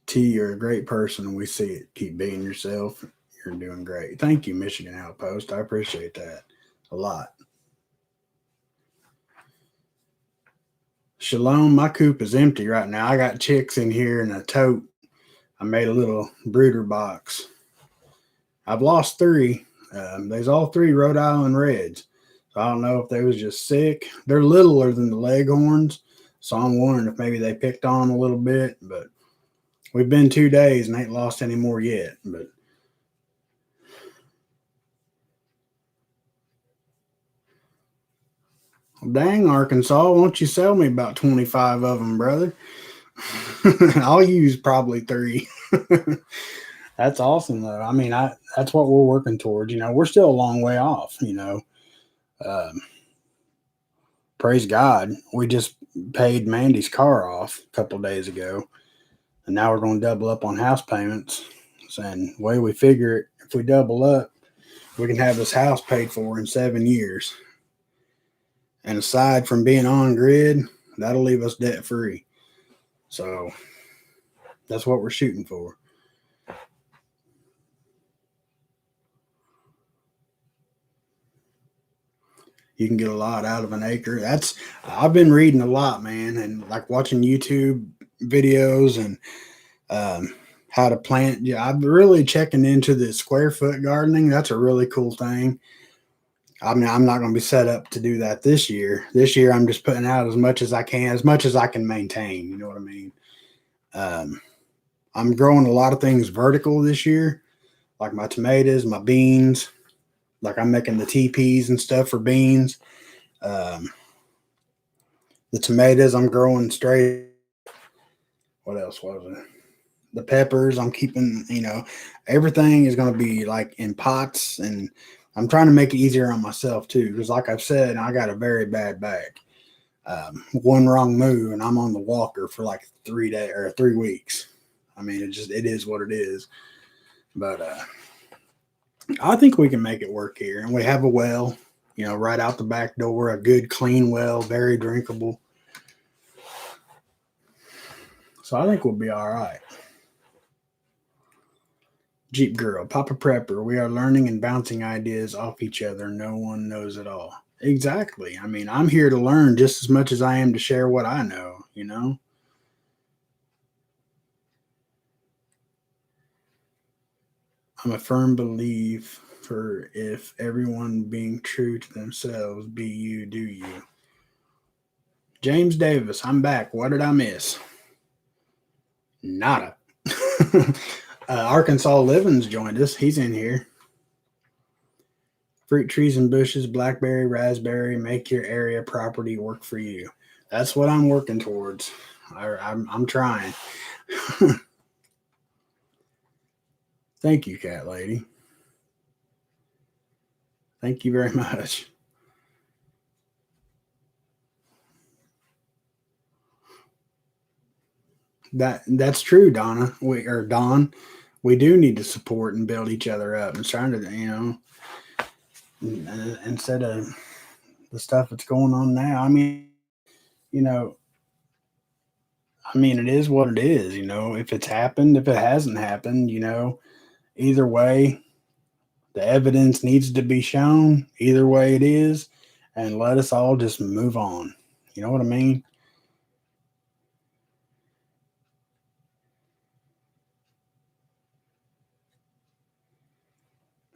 T, you're a great person. We see it. Keep being yourself. You're doing great. Thank you, Michigan Outpost. I appreciate that a lot. Shalom, my coop is empty right now. I got chicks in here in a tote. I made a little brooder box. I've lost three. There's all three Rhode Island Reds. So I don't know if they was just sick. They're littler than the Leghorns, so I'm wondering if maybe they picked on them a little bit. But we've been 2 days and ain't lost any more yet. But dang, Arkansas, won't you sell me about 25 of them, brother? I'll use probably three. That's awesome, though. I mean, that's what we're working towards. We're still a long way off. Um, praise God, we just paid Mandy's car off a couple of days ago, and now we're going to double up on house payments. And the way we figure it, if we double up, we can have this house paid for in 7 years. And aside from being on grid, that'll leave us debt free. So that's what we're shooting for. You can get a lot out of an acre. I've been reading a lot, man, and like watching YouTube videos and how to plant. Yeah, I'm really checking into the square foot gardening. That's a really cool thing. I mean, I'm not going to be set up to do that this year. This year, I'm just putting out as much as I can, as much as I can maintain. You know what I mean? I'm growing a lot of things vertical this year, like my tomatoes, my beans. Like I'm making the teepees and stuff for beans. Um, the tomatoes I'm growing straight. What else was it? The peppers I'm keeping. Everything is going to be like in pots, and I'm trying to make it easier on myself too. Because like I've said, I got a very bad back. One wrong move, and I'm on the walker for like 3 days or 3 weeks. I mean, it is what it is. But I think we can make it work here, and we have a well. Right out the back door, a good clean well, very drinkable. So I think we'll be all right. Jeep Girl, Papa Prepper, we are learning and bouncing ideas off each other. No one knows it all. Exactly. I mean, I'm here to learn just as much as I am to share what I know. I'm a firm believer if everyone being true to themselves, be you, do you. James Davis, I'm back. What did I miss? Nada. Arkansas Living's joined us. He's in here. Fruit trees and bushes, blackberry, raspberry, make your area property work for you. That's what I'm working towards. I'm trying. Thank you, cat lady. Thank you very much. That's true, Donna. Don. We do need to support and build each other up and trying to, instead of the stuff that's going on now. You know, it is what it is. If it's happened, if it hasn't happened, either way, the evidence needs to be shown. Either way it is, and let us all just move on. You know what I mean?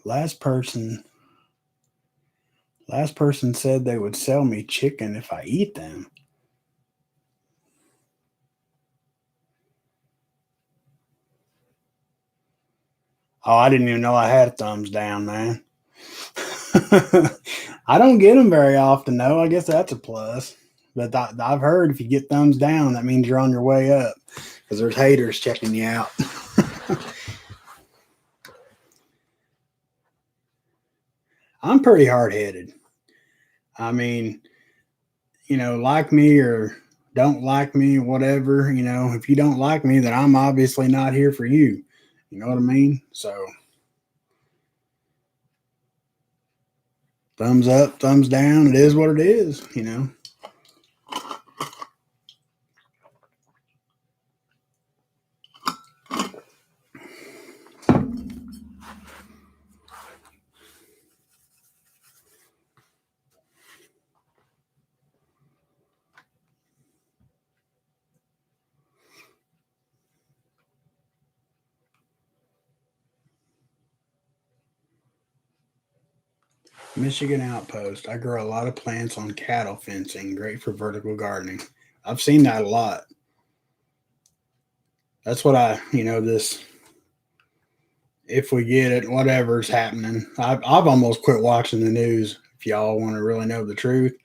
Last person Last person said they would sell me chicken if I eat them. Oh, I didn't even know I had a thumbs down, man. I don't get them very often, though. I guess that's a plus. But I've heard if you get thumbs down, that means you're on your way up because there's haters checking you out. I'm pretty hard-headed. I mean, like me or don't like me, whatever. If you don't like me, then I'm obviously not here for you. You know what I mean? So, thumbs up, thumbs down. It is what it is. Michigan outpost. I grow a lot of plants on cattle fencing. Great for vertical gardening. I've seen that a lot. That's what this, if we get it, whatever's happening. I've almost quit watching the news. If y'all want to really know the truth,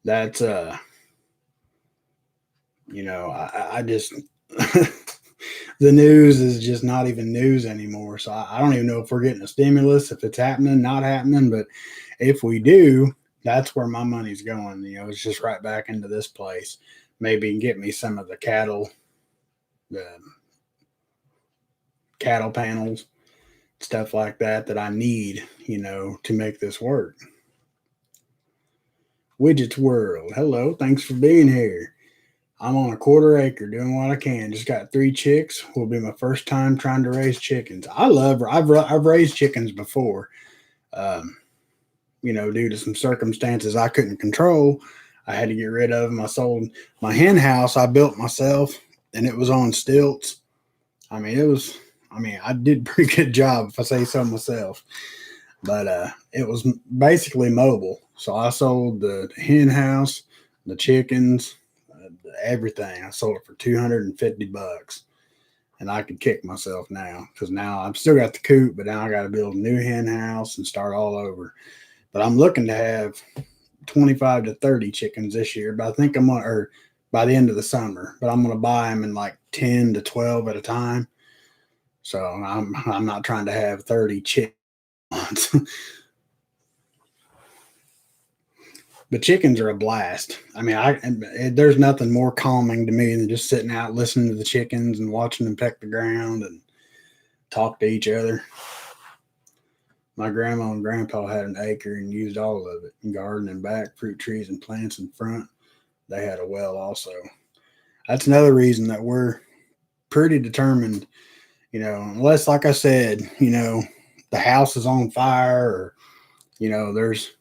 that's, I just, the news is just not even news anymore. So I don't even know if we're getting a stimulus, if it's happening, not happening. But if we do, that's where my money's going. It's just right back into this place. Maybe get me some of the cattle panels, stuff like that I need, to make this work. Widgets World. Hello, thanks for being here. I'm on a quarter acre doing what I can. Just got 3 chicks. Will be my first time trying to raise chickens. I've raised chickens before. Due to some circumstances I couldn't control, I had to get rid of them. I sold my hen house I built myself, and it was on stilts. I I did a pretty good job, if I say so myself. But it was basically mobile. So I sold the hen house, the chickens, everything. I sold it for $250, and I could kick myself now because now I've still got the coop, but now I got to build a new hen house and start all over. But I'm looking to have 25 to 30 chickens this year. But I think or by the end of the summer. But I'm gonna buy them in like 10 to 12 at a time. So I'm not trying to have 30 chickens. But chickens are a blast. There's nothing more calming to me than just sitting out listening to the chickens and watching them peck the ground and talk to each other. My grandma and grandpa had an acre and used all of it. Garden in back, fruit trees and plants in front. They had a well also. That's another reason that we're pretty determined, unless, like I said, the house is on fire or, there's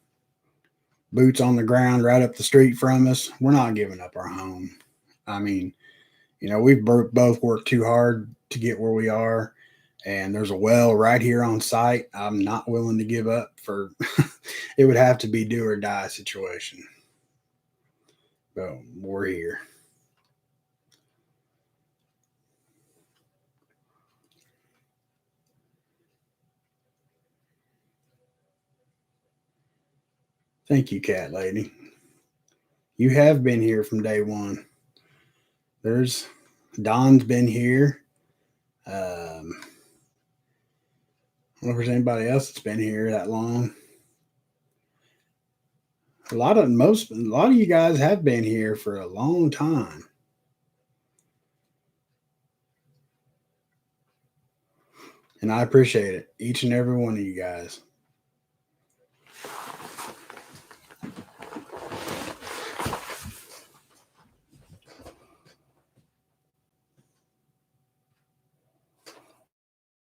boots on the ground right up the street from us. We're not giving up our home. We've both worked too hard to get where we are. And there's a well right here on site. I'm not willing to give up for it would have to be do or die situation. But we're here. Thank you, cat lady. You have been here from day one. There's Don's been here. I don't know if there's anybody else that's been here that long. A lot of you guys have been here for a long time. And I appreciate it, each and every one of you guys.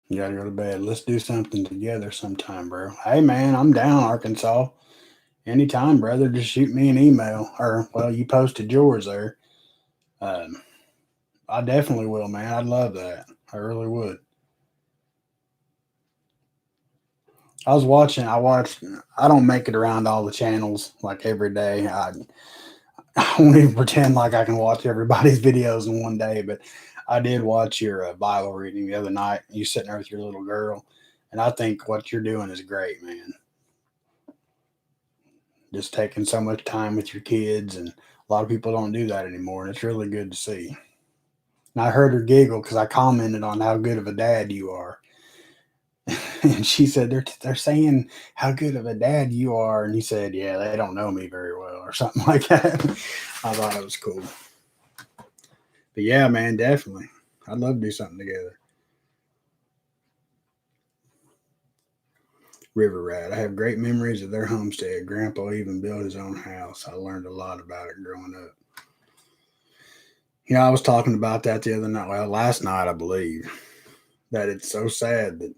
You gotta go to bed. Let's do something together sometime, bro. Hey, man, I'm down, Arkansas. Anytime, brother. Just shoot me an email. Or, well, you posted yours there. I definitely will, man. I'd love that. I really would. I don't make it around all the channels like every day. I won't even pretend like I can watch everybody's videos in one day, but I did watch your Bible reading the other night. You sitting there with your little girl, and I think what you're doing is great, man. Just taking so much time with your kids, and a lot of people don't do that anymore, and it's really good to see. And I heard her giggle because I commented on how good of a dad you are. And she said they're saying how good of a dad you are, and he said, "Yeah, they don't know me very well," or something like that. I thought it was cool. But yeah, man, definitely, I'd love to do something together. River Rat. I have great memories of their homestead. Grandpa even built his own house. I learned a lot about it growing up. I was talking about that the other night. Well, last night, I believe, that it's so sad that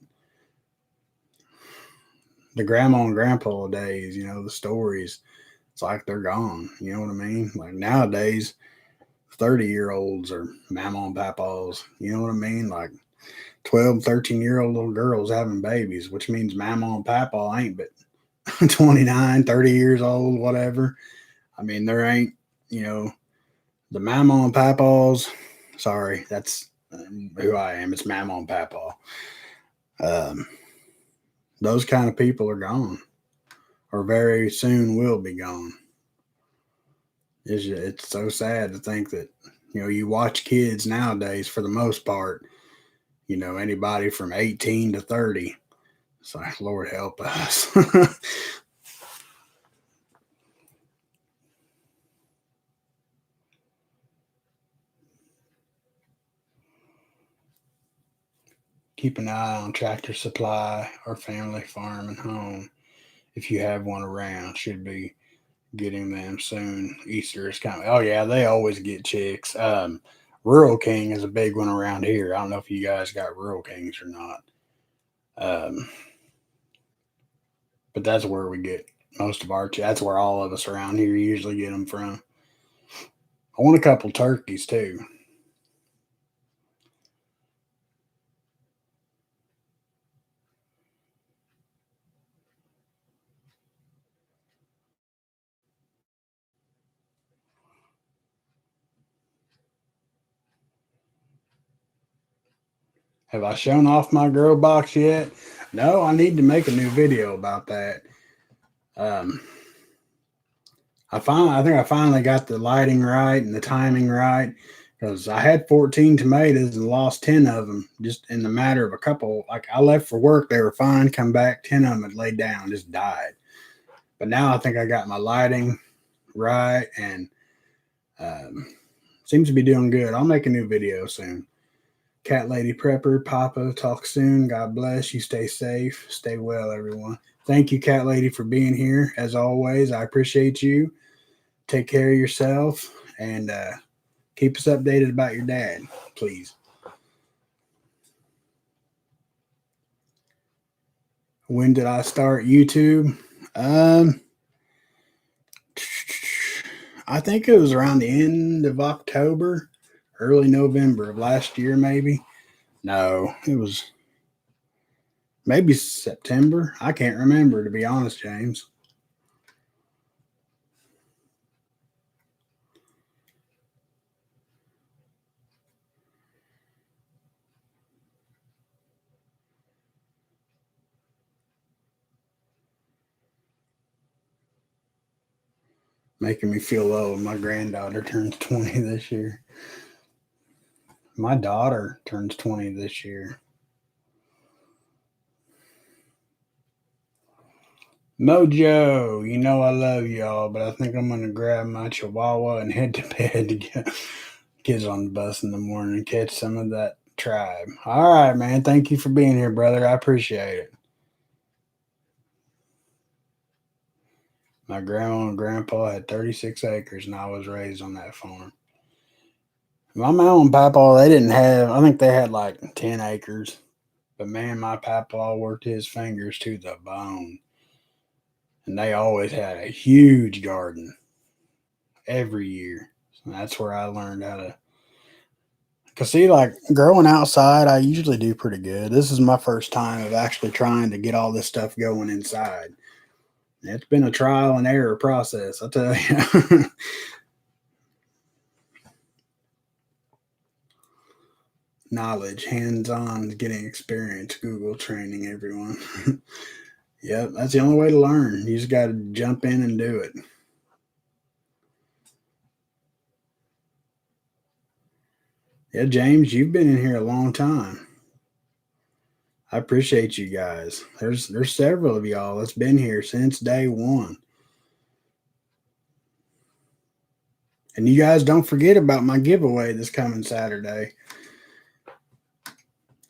the grandma and grandpa days, the stories, it's like they're gone. You know what I mean? Like nowadays, 30-year-olds are mama and papas. You know what I mean? Like 12, 13-year-old little girls having babies, which means mama and papa ain't but 29, 30 years old, whatever. I mean, there ain't, you know, the mama and papas. Sorry, that's who I am. It's mama and papa. Um, those kind of people are gone, or very soon will be gone. It's so sad to think that you watch kids nowadays for the most part. Anybody from 18 to 30. It's like, Lord help us. Keep an eye on Tractor Supply or Family Farm and Home. If you have one around, should be getting them soon. Easter is coming. Oh yeah, they always get chicks. Rural King is a big one around here. I don't know if you guys got Rural Kings or not. Um, but that's where we get most of our. That's where all of us around here usually get them from. I want a couple turkeys too. Have I shown off my grow box yet? No, I need to make a new video about that. Um, I think I finally got the lighting right and the timing right because I had 14 tomatoes and lost 10 of them just in the matter of a couple. Like I left for work, they were fine. Come back, 10 of them had laid down, just died. But now I think I got my lighting right and um, seems to be doing good. I'll make a new video soon. Cat Lady Prepper, Papa, talk soon. God bless you. Stay safe. Stay well, everyone. Thank you, Cat Lady, for being here. As always, I appreciate you. Take care of yourself and keep us updated about your dad, please. When did I start YouTube? Um, I think it was around the end of October, early November of last year, maybe. No, it was maybe September. I can't remember, to be honest, James. Making me feel old. My granddaughter turns 20 this year. My daughter turns 20 this year. Mojo, I love y'all, but I think I'm gonna grab my chihuahua and head to bed to get kids on the bus in the morning and catch some of that tribe. All right, man. Thank you for being here, brother. I appreciate it. My grandma and grandpa had 36 acres, and I was raised on that farm. My mom and papa, they didn't have, I think they had like 10 acres. But man, my papa worked his fingers to the bone. And they always had a huge garden every year. So that's where I learned how to Cause see, like growing outside, I usually do pretty good. This is my first time of actually trying to get all this stuff going inside. It's been a trial and error process, I tell you. Knowledge, hands-on, getting experience, Google training, everyone. Yep, that's the only way to learn. You just got to jump in and do it. Yeah, James, you've been in here a long time. I appreciate you guys. There's several of y'all that's been here since day one. And you guys don't forget about my giveaway this coming Saturday.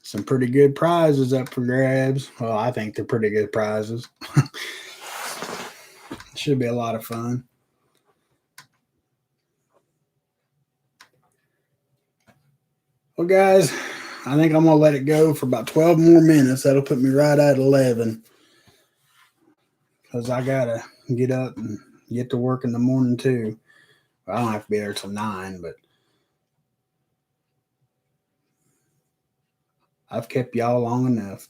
Some pretty good prizes up for grabs. Well, I think they're pretty good prizes. Should be a lot of fun. Well, guys, I think I'm going to let it go for about 12 more minutes. That'll put me right at 11. Because I got to get up and get to work in the morning, too. Well, I don't have to be there till 9, but I've kept y'all long enough.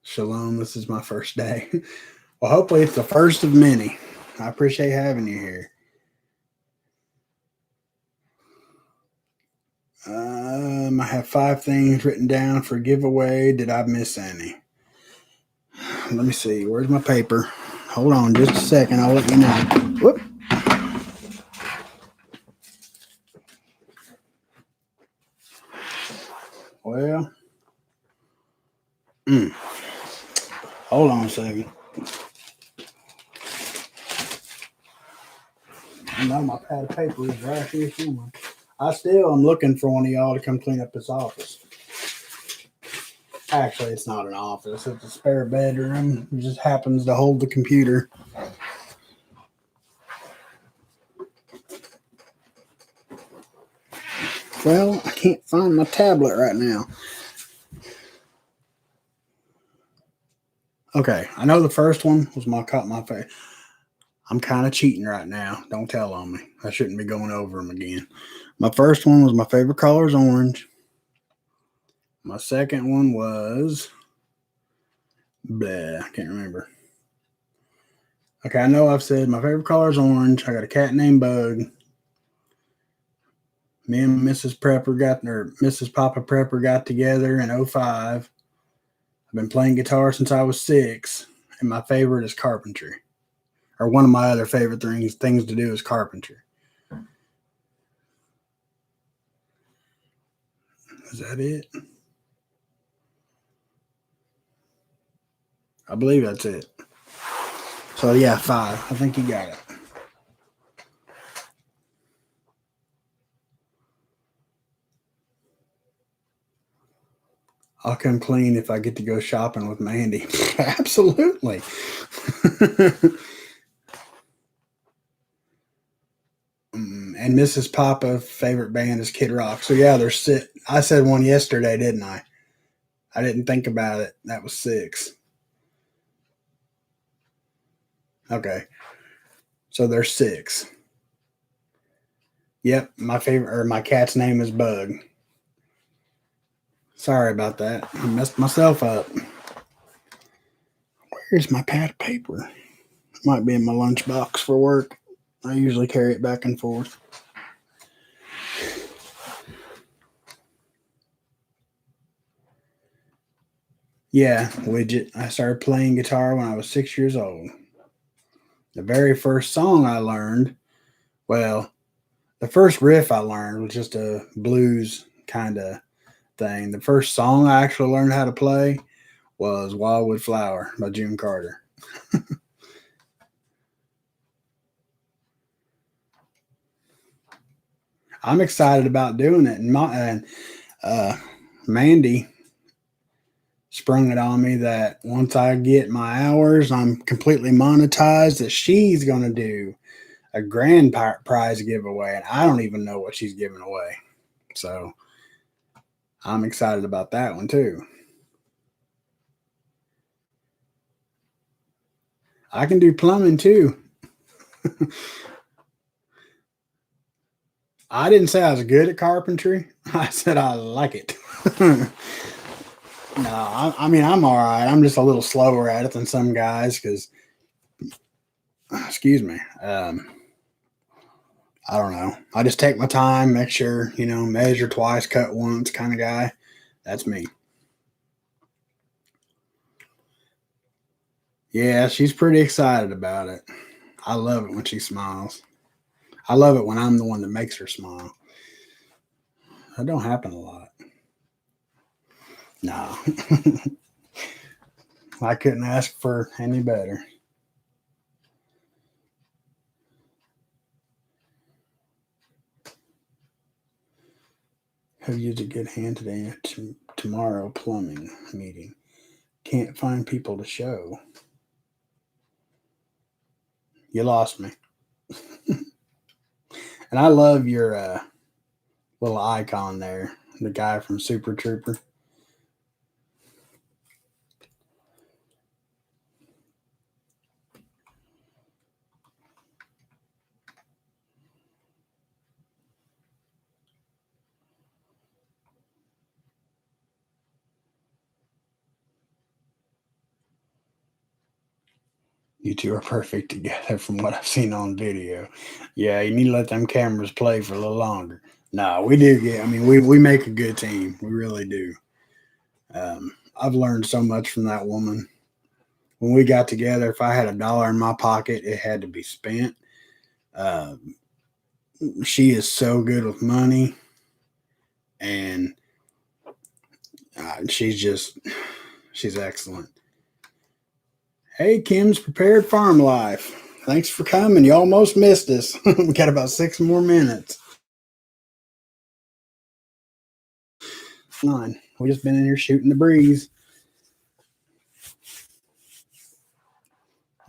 Shalom, this is my first day. Well, hopefully it's the first of many. I appreciate having you here. I have 5 things written down for giveaway. Did I miss any? Let me see. Where's my paper? Hold on just a second. I'll let you know. Whoop. Well, hold on a second. I know my pad of paper is right here somewhere. I still am looking for one of y'all to come clean up this office. Actually, it's not an office. It's a spare bedroom. It just happens to hold the computer. Well, I can't find my tablet right now. Okay, I know the first one was my face. I'm kind of cheating right now. Don't tell on me. I shouldn't be going over them again. My first one was my favorite color is orange. My second one was blah. I can't remember. Okay, I know I've said my favorite color is orange. I got a cat named Bug. Me and Mrs. Papa Prepper got together in 2005. I've been playing guitar since I was 6, and my favorite is carpentry. Or one of my other favorite things to do is carpentry. Is that it? I believe that's it. So yeah, 5. I think you got it. I'll come clean if I get to go shopping with Mandy. Absolutely. And Mrs. Papa's favorite band is Kid Rock. So yeah, there's 6. I said one yesterday, didn't I? I didn't think about it. That was 6. Okay. So there's 6. Yep, my cat's name is Bug. Sorry about that. I messed myself up. Where's my pad of paper? It might be in my lunchbox for work. I usually carry it back and forth. Yeah, Widget. I started playing guitar when I was 6 years old. The very first song I learned, well, the first riff I learned was just a blues kind of thing. The first song I actually learned how to play was Wildwood Flower by June Carter. I'm excited about doing it. And Mandy sprung it on me that once I get my hours, I'm completely monetized, that she's going to do a grand prize giveaway. And I don't even know what she's giving away. So I'm excited about that one too. I can do plumbing too. I didn't say I was good at carpentry. I said I like it. No, I mean, I'm all right. I'm just a little slower at it than some guys because, excuse me, I don't know. I just take my time, make sure, measure twice, cut once kind of guy. That's me. Yeah, she's pretty excited about it. I love it when she smiles. I love it when I'm the one that makes her smile. That don't happen a lot. No. I couldn't ask for any better. Have used a good hand today at tomorrow plumbing meeting. Can't find people to show. You lost me. And I love your little icon there. The guy from Super Trooper. You two are perfect together from what I've seen on video. Yeah, you need to let them cameras play for a little longer. No, we do get, we make a good team. We really do. I've learned so much from that woman. When we got together, if I had $1 in my pocket, it had to be spent. She is so good with money, and she's excellent. Hey, Kim's Prepared Farm Life. Thanks for coming. You almost missed us. We got about 6 more minutes. We just been in here shooting the breeze.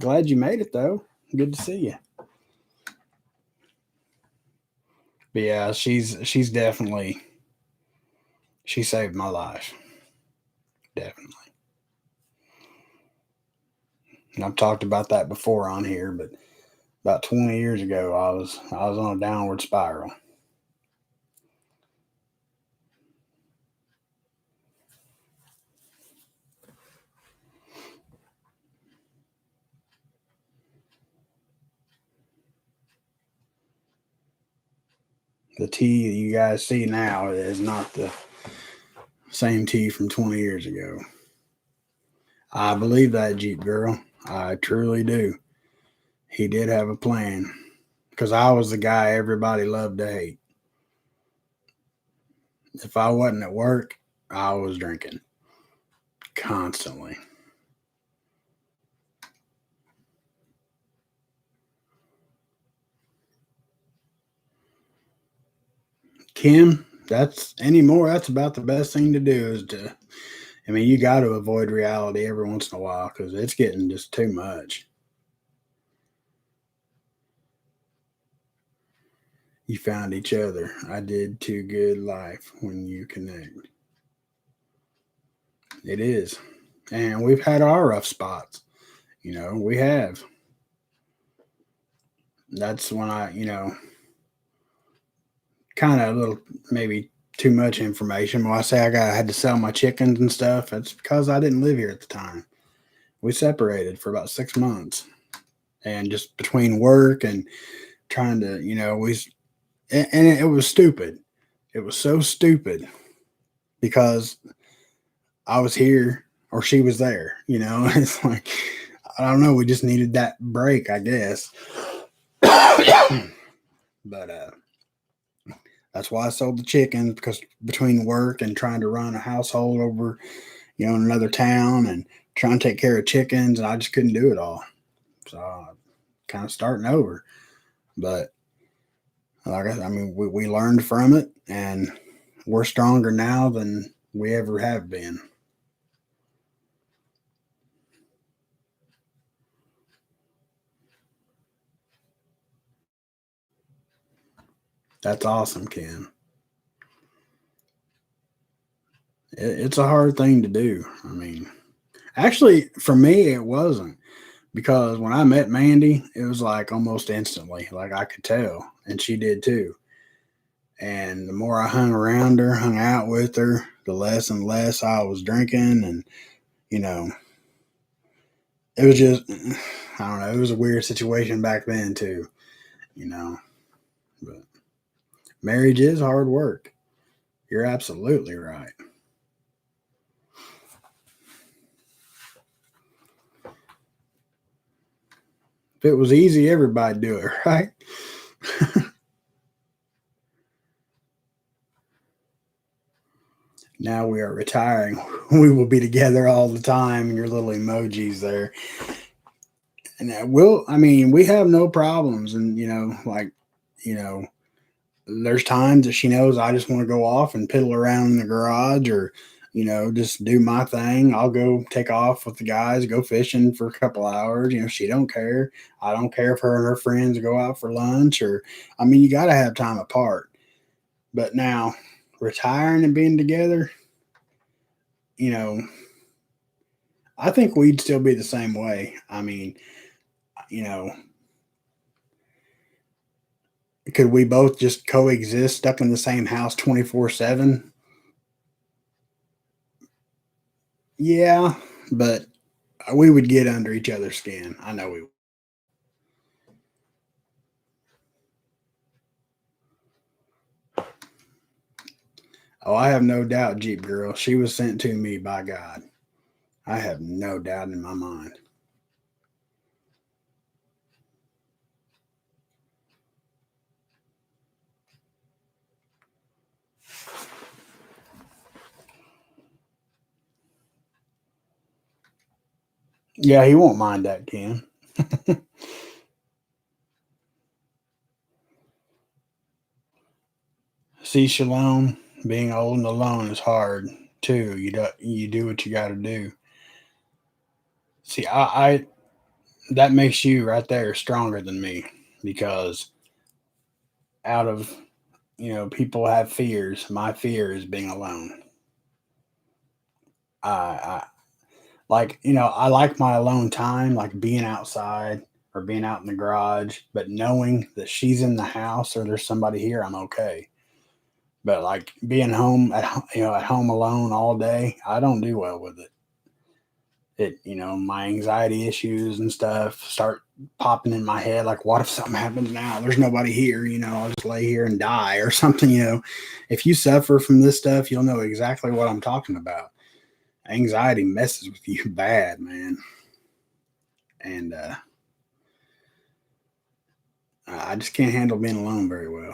Glad you made it though. Good to see you. But yeah, she's definitely, she saved my life. Definitely. And I've talked about that before on here, but about 20 years ago I was on a downward spiral. The tea that you guys see now is not the same tea from 20 years ago. I believe that, Jeep Girl. I truly do. He did have a plan because I was the guy everybody loved to hate. If I wasn't at work, I was drinking constantly. Kim, that's about the best thing to do is to, you got to avoid reality every once in a while because it's getting just too much. You found each other. I did too. Good life when you connect. It is. And we've had our rough spots. We have. That's when I, kind of a little, maybe too much information. When I say I had to sell my chickens and stuff, it's because I didn't live here at the time. We separated for about 6 months. And just between work and trying to, it was stupid. It was so stupid because I was here or she was there, It's like, I don't know. We just needed that break, I guess. But that's why I sold the chickens because between work and trying to run a household over, in another town and trying to take care of chickens, and I just couldn't do it all. So kind of starting over. But we learned from it, and we're stronger now than we ever have been. That's awesome, Ken. It's a hard thing to do. Actually, for me, it wasn't Because when I met Mandy, it was like almost instantly, like I could tell, and she did too. And the more I hung around her, hung out with her, the less and less I was drinking. And, you know, it was just, I don't know, it was a weird situation back then too, you know. But marriage is hard work. You're absolutely right. If it was easy, everybody'd do it, right? Now we are retiring. We will be together all the time. And your little emojis there. And I mean, we have no problems. And, you know, there's times that she knows I just want to go off and piddle around in the garage or, just do my thing. I'll go take off with the guys, go fishing for a couple hours. She don't care. I don't care if her and her friends go out for lunch I mean, you got to have time apart. But now, retiring and being together, you know, I think we'd still be the same way. I mean, you know, could we both just coexist stuck in the same house 24/7? Yeah, but we would get under each other's skin. I know we would. Oh, I have no doubt, Jeep Girl. She was sent to me by God. I have no doubt in my mind. Yeah, he won't mind that, Ken. See, Shalom, being old and alone is hard too. You do what you got to do. See, I that makes you right there stronger than me because out of people have fears. My fear is being alone. I like I like my alone time, like being outside or being out in the garage, but knowing that she's in the house or there's somebody here, I'm okay. But like being home at home alone all day, I don't do well with it. My anxiety issues and stuff start popping in my head. Like, what if something happens now? There's nobody here. I'll just lay here and die or something. If you suffer from this stuff, you'll know exactly what I'm talking about. Anxiety messes with you bad, man. And I just can't handle being alone very well.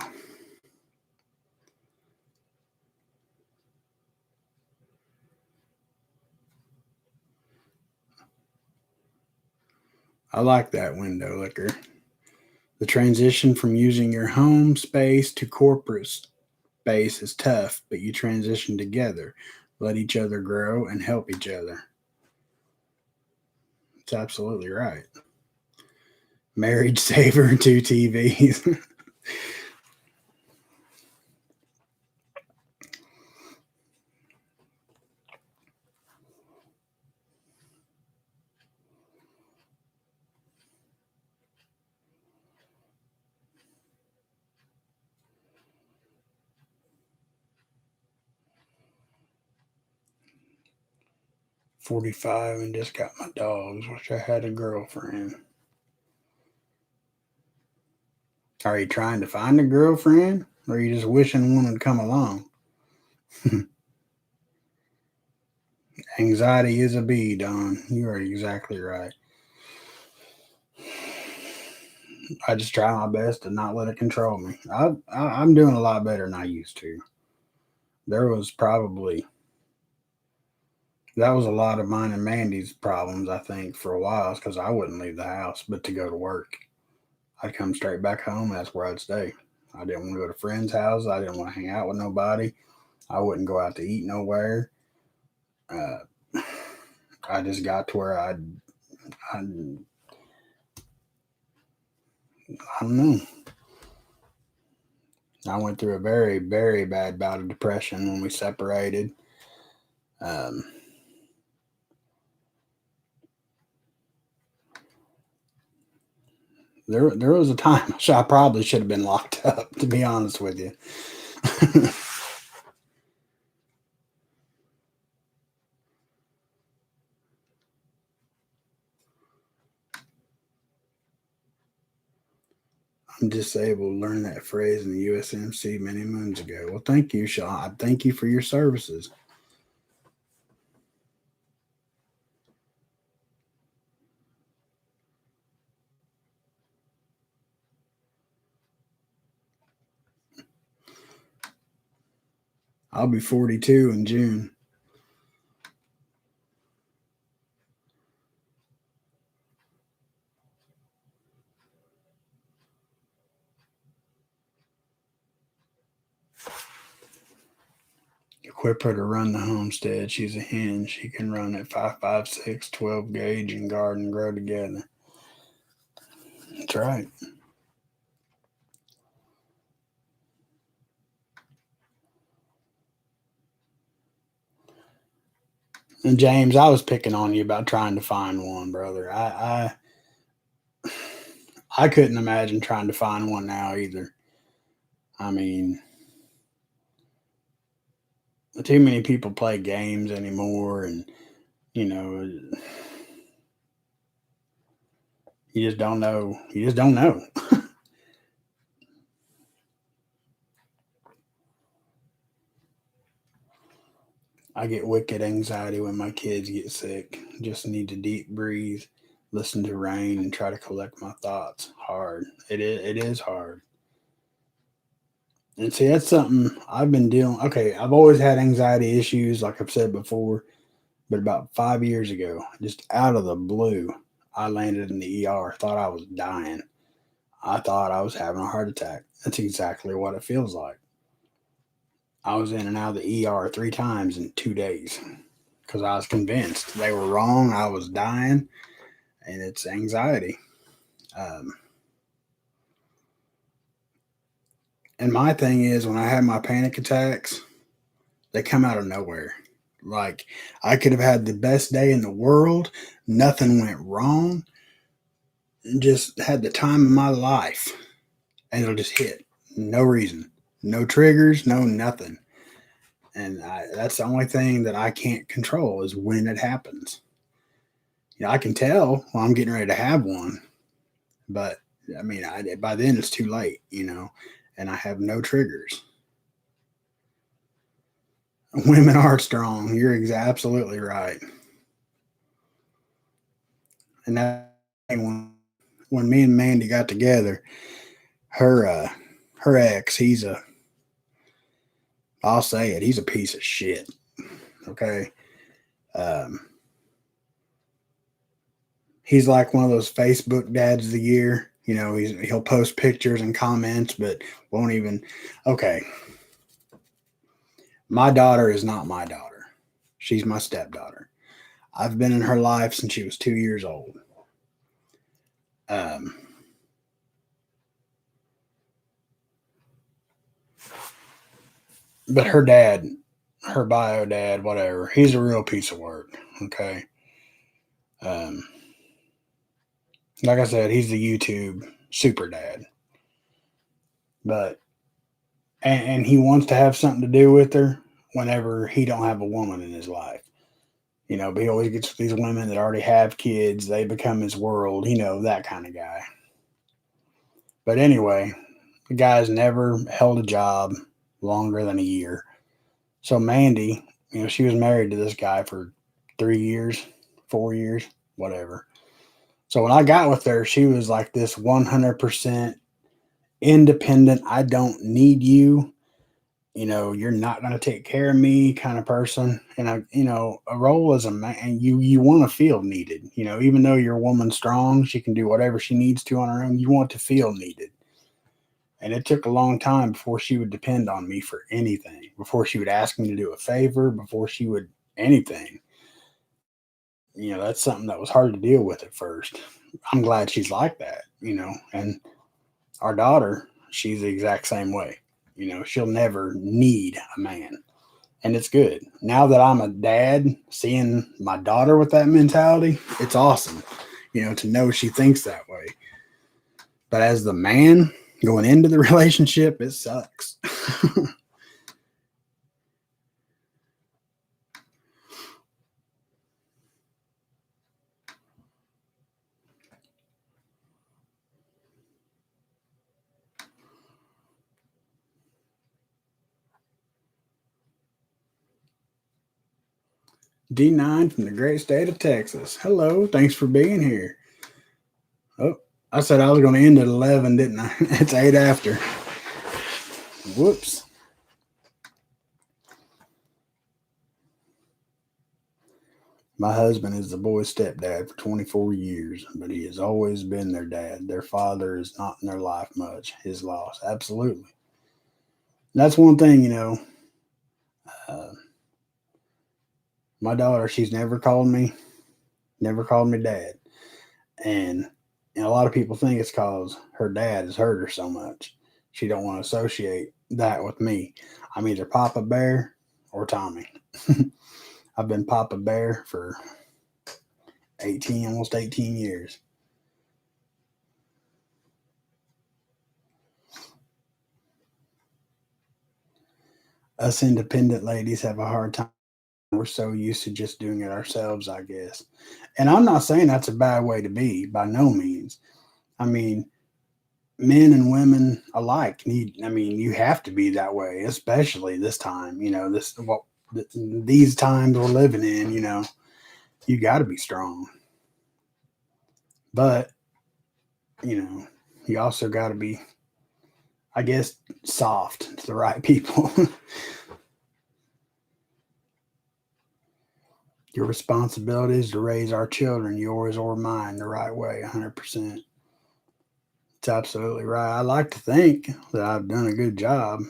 I like that window liquor. The transition from using your home space to corporate space is tough, but you transition together. Let each other grow and help each other. It's absolutely right. Marriage saver, two TVs. 45 and just got my dogs. Wish I had a girlfriend. Are you trying to find a girlfriend? Or are you just wishing one would come along? Anxiety is a bee, Don. You are exactly right. I just try my best to not let it control me. I'm doing a lot better than I used to. There was probably that was a lot of mine and Mandy's problems. I think for a while, because I wouldn't leave the house, but to go to work, I'd come straight back home. That's where I'd stay. I didn't want to go to friends' houses. I didn't want to hang out with nobody. I wouldn't go out to eat nowhere. Uh, I just got to where I don't know. I went through a very, very bad bout of depression when we separated. Um, There was a time I probably should have been locked up, to be honest with you. I'm disabled. Learned that phrase in the USMC many moons ago. Well, thank you, Sean. Thank you for your services. I'll be 42 in June. Equip her to run the homestead. She's a hen. She can run at 5.56, 12 gauge, and garden grow together. That's right. And James, I was picking on you about trying to find one, brother. I couldn't imagine trying to find one now either. I mean, too many people play games anymore, and you know, you just don't know. You just don't know. I get wicked anxiety when my kids get sick. Just need to deep breathe, listen to rain, and try to collect my thoughts. Hard. It is hard. And see, that's something I've been dealing. Okay, I've always had anxiety issues, like I've said before. But about 5 years ago, just out of the blue, I landed in the ER. Thought I was dying. I thought I was having a heart attack. That's exactly what it feels like. I was in and out of the ER 3 times in 2 days because I was convinced they were wrong. I was dying, and it's anxiety. Um, and my thing is, when I have my panic attacks, they come out of nowhere. Like, I could have had the best day in the world, nothing went wrong, just had the time of my life, and it'll just hit. No reason, no triggers, no nothing. And that's the only thing that I can't control is when it happens. I can tell when I'm getting ready to have one, but I mean, by then it's too late, and I have no triggers. Women are strong. You're absolutely right. And that when me and Mandy got together, her ex, I'll say it, he's a piece of shit. Okay. Um, he's like one of those Facebook dads of the year. He'll post pictures and comments, but won't even. Okay. My daughter is not my daughter. She's my stepdaughter. I've been in her life since she was 2 years old. But her dad, her bio dad, whatever, he's a real piece of work. Okay. Like I said, he's the YouTube super dad. But and he wants to have something to do with her whenever he don't have a woman in his life. But he always gets with these women that already have kids. They become his world, that kind of guy. But anyway, the guy's never held a job longer than a year. So Mandy, she was married to this guy for 3 years, 4 years, whatever. So when I got with her, she was like this 100% independent. I don't need you. You're not going to take care of me kind of person. And a role as a man, you want to feel needed. Even though your woman's strong, she can do whatever she needs to on her own. You want to feel needed. And it took a long time before she would depend on me for anything, before she would ask me to do a favor, before she would anything. That's something that was hard to deal with at first. I'm glad she's like that, and our daughter, she's the exact same way. She'll never need a man. And it's good. Now that I'm a dad, seeing my daughter with that mentality, it's awesome, to know she thinks that way. But as the man going into the relationship, it sucks. D9 from the great state of Texas. Hello, thanks for being here. Oh, I said I was going to end at 11, didn't I? It's 8 after. Whoops. My husband is the boy's stepdad for 24 years, but he has always been their dad. Their father is not in their life much. His loss. Absolutely. And that's one thing, my daughter, she's never called me dad. And a lot of people think it's because her dad has hurt her so much. She don't want to associate that with me. I'm either Papa Bear or Tommy. I've been Papa Bear for almost 18 years. Us independent ladies have a hard time. We're so used to just doing it ourselves, I guess. And I'm not saying that's a bad way to be, by no means. I mean, men and women alike you have to be that way, especially this time, these times we're living in, you got to be strong. But, you also got to be, I guess, soft to the right people. Your responsibility is to raise our children, yours or mine, the right way, 100%. It's absolutely right. I like to think that I've done a good job.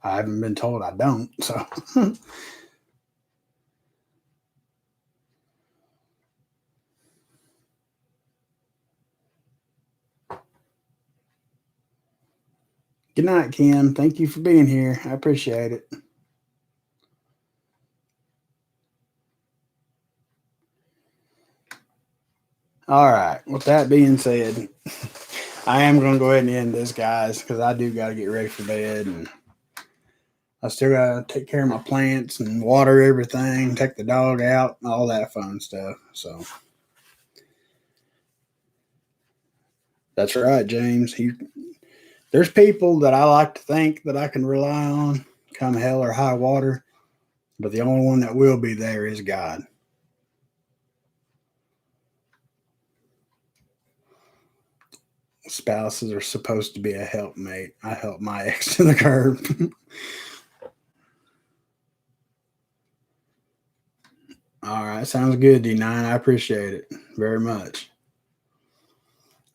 I haven't been told I don't. So, good night, Kim. Thank you for being here. I appreciate it. All right. With that being said, I am going to go ahead and end this, guys, because I do got to get ready for bed, and I still got to take care of my plants and water everything, take the dog out, all that fun stuff. So that's right, James. There's people that I like to think that I can rely on, come hell or high water, but the only one that will be there is God. Spouses are supposed to be a helpmate. I helped my ex to the curb. All right, sounds good, D9. I appreciate it very much.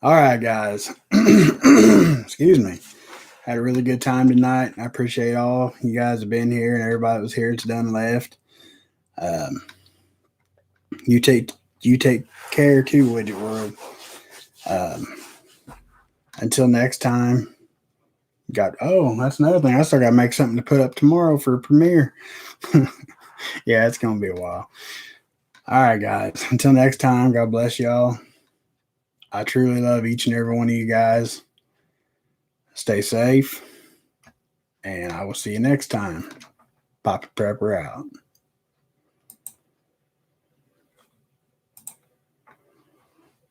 All right, guys. Excuse me. Had a really good time tonight. I appreciate all you guys have been here and everybody that was here. It's done left. You take care too, Widget World. Until next time. That's another thing. I still got to make something to put up tomorrow for a premiere. Yeah, it's going to be a while. All right, guys. Until next time, God bless y'all. I truly love each and every one of you guys. Stay safe, and I will see you next time. Poppaprepper out.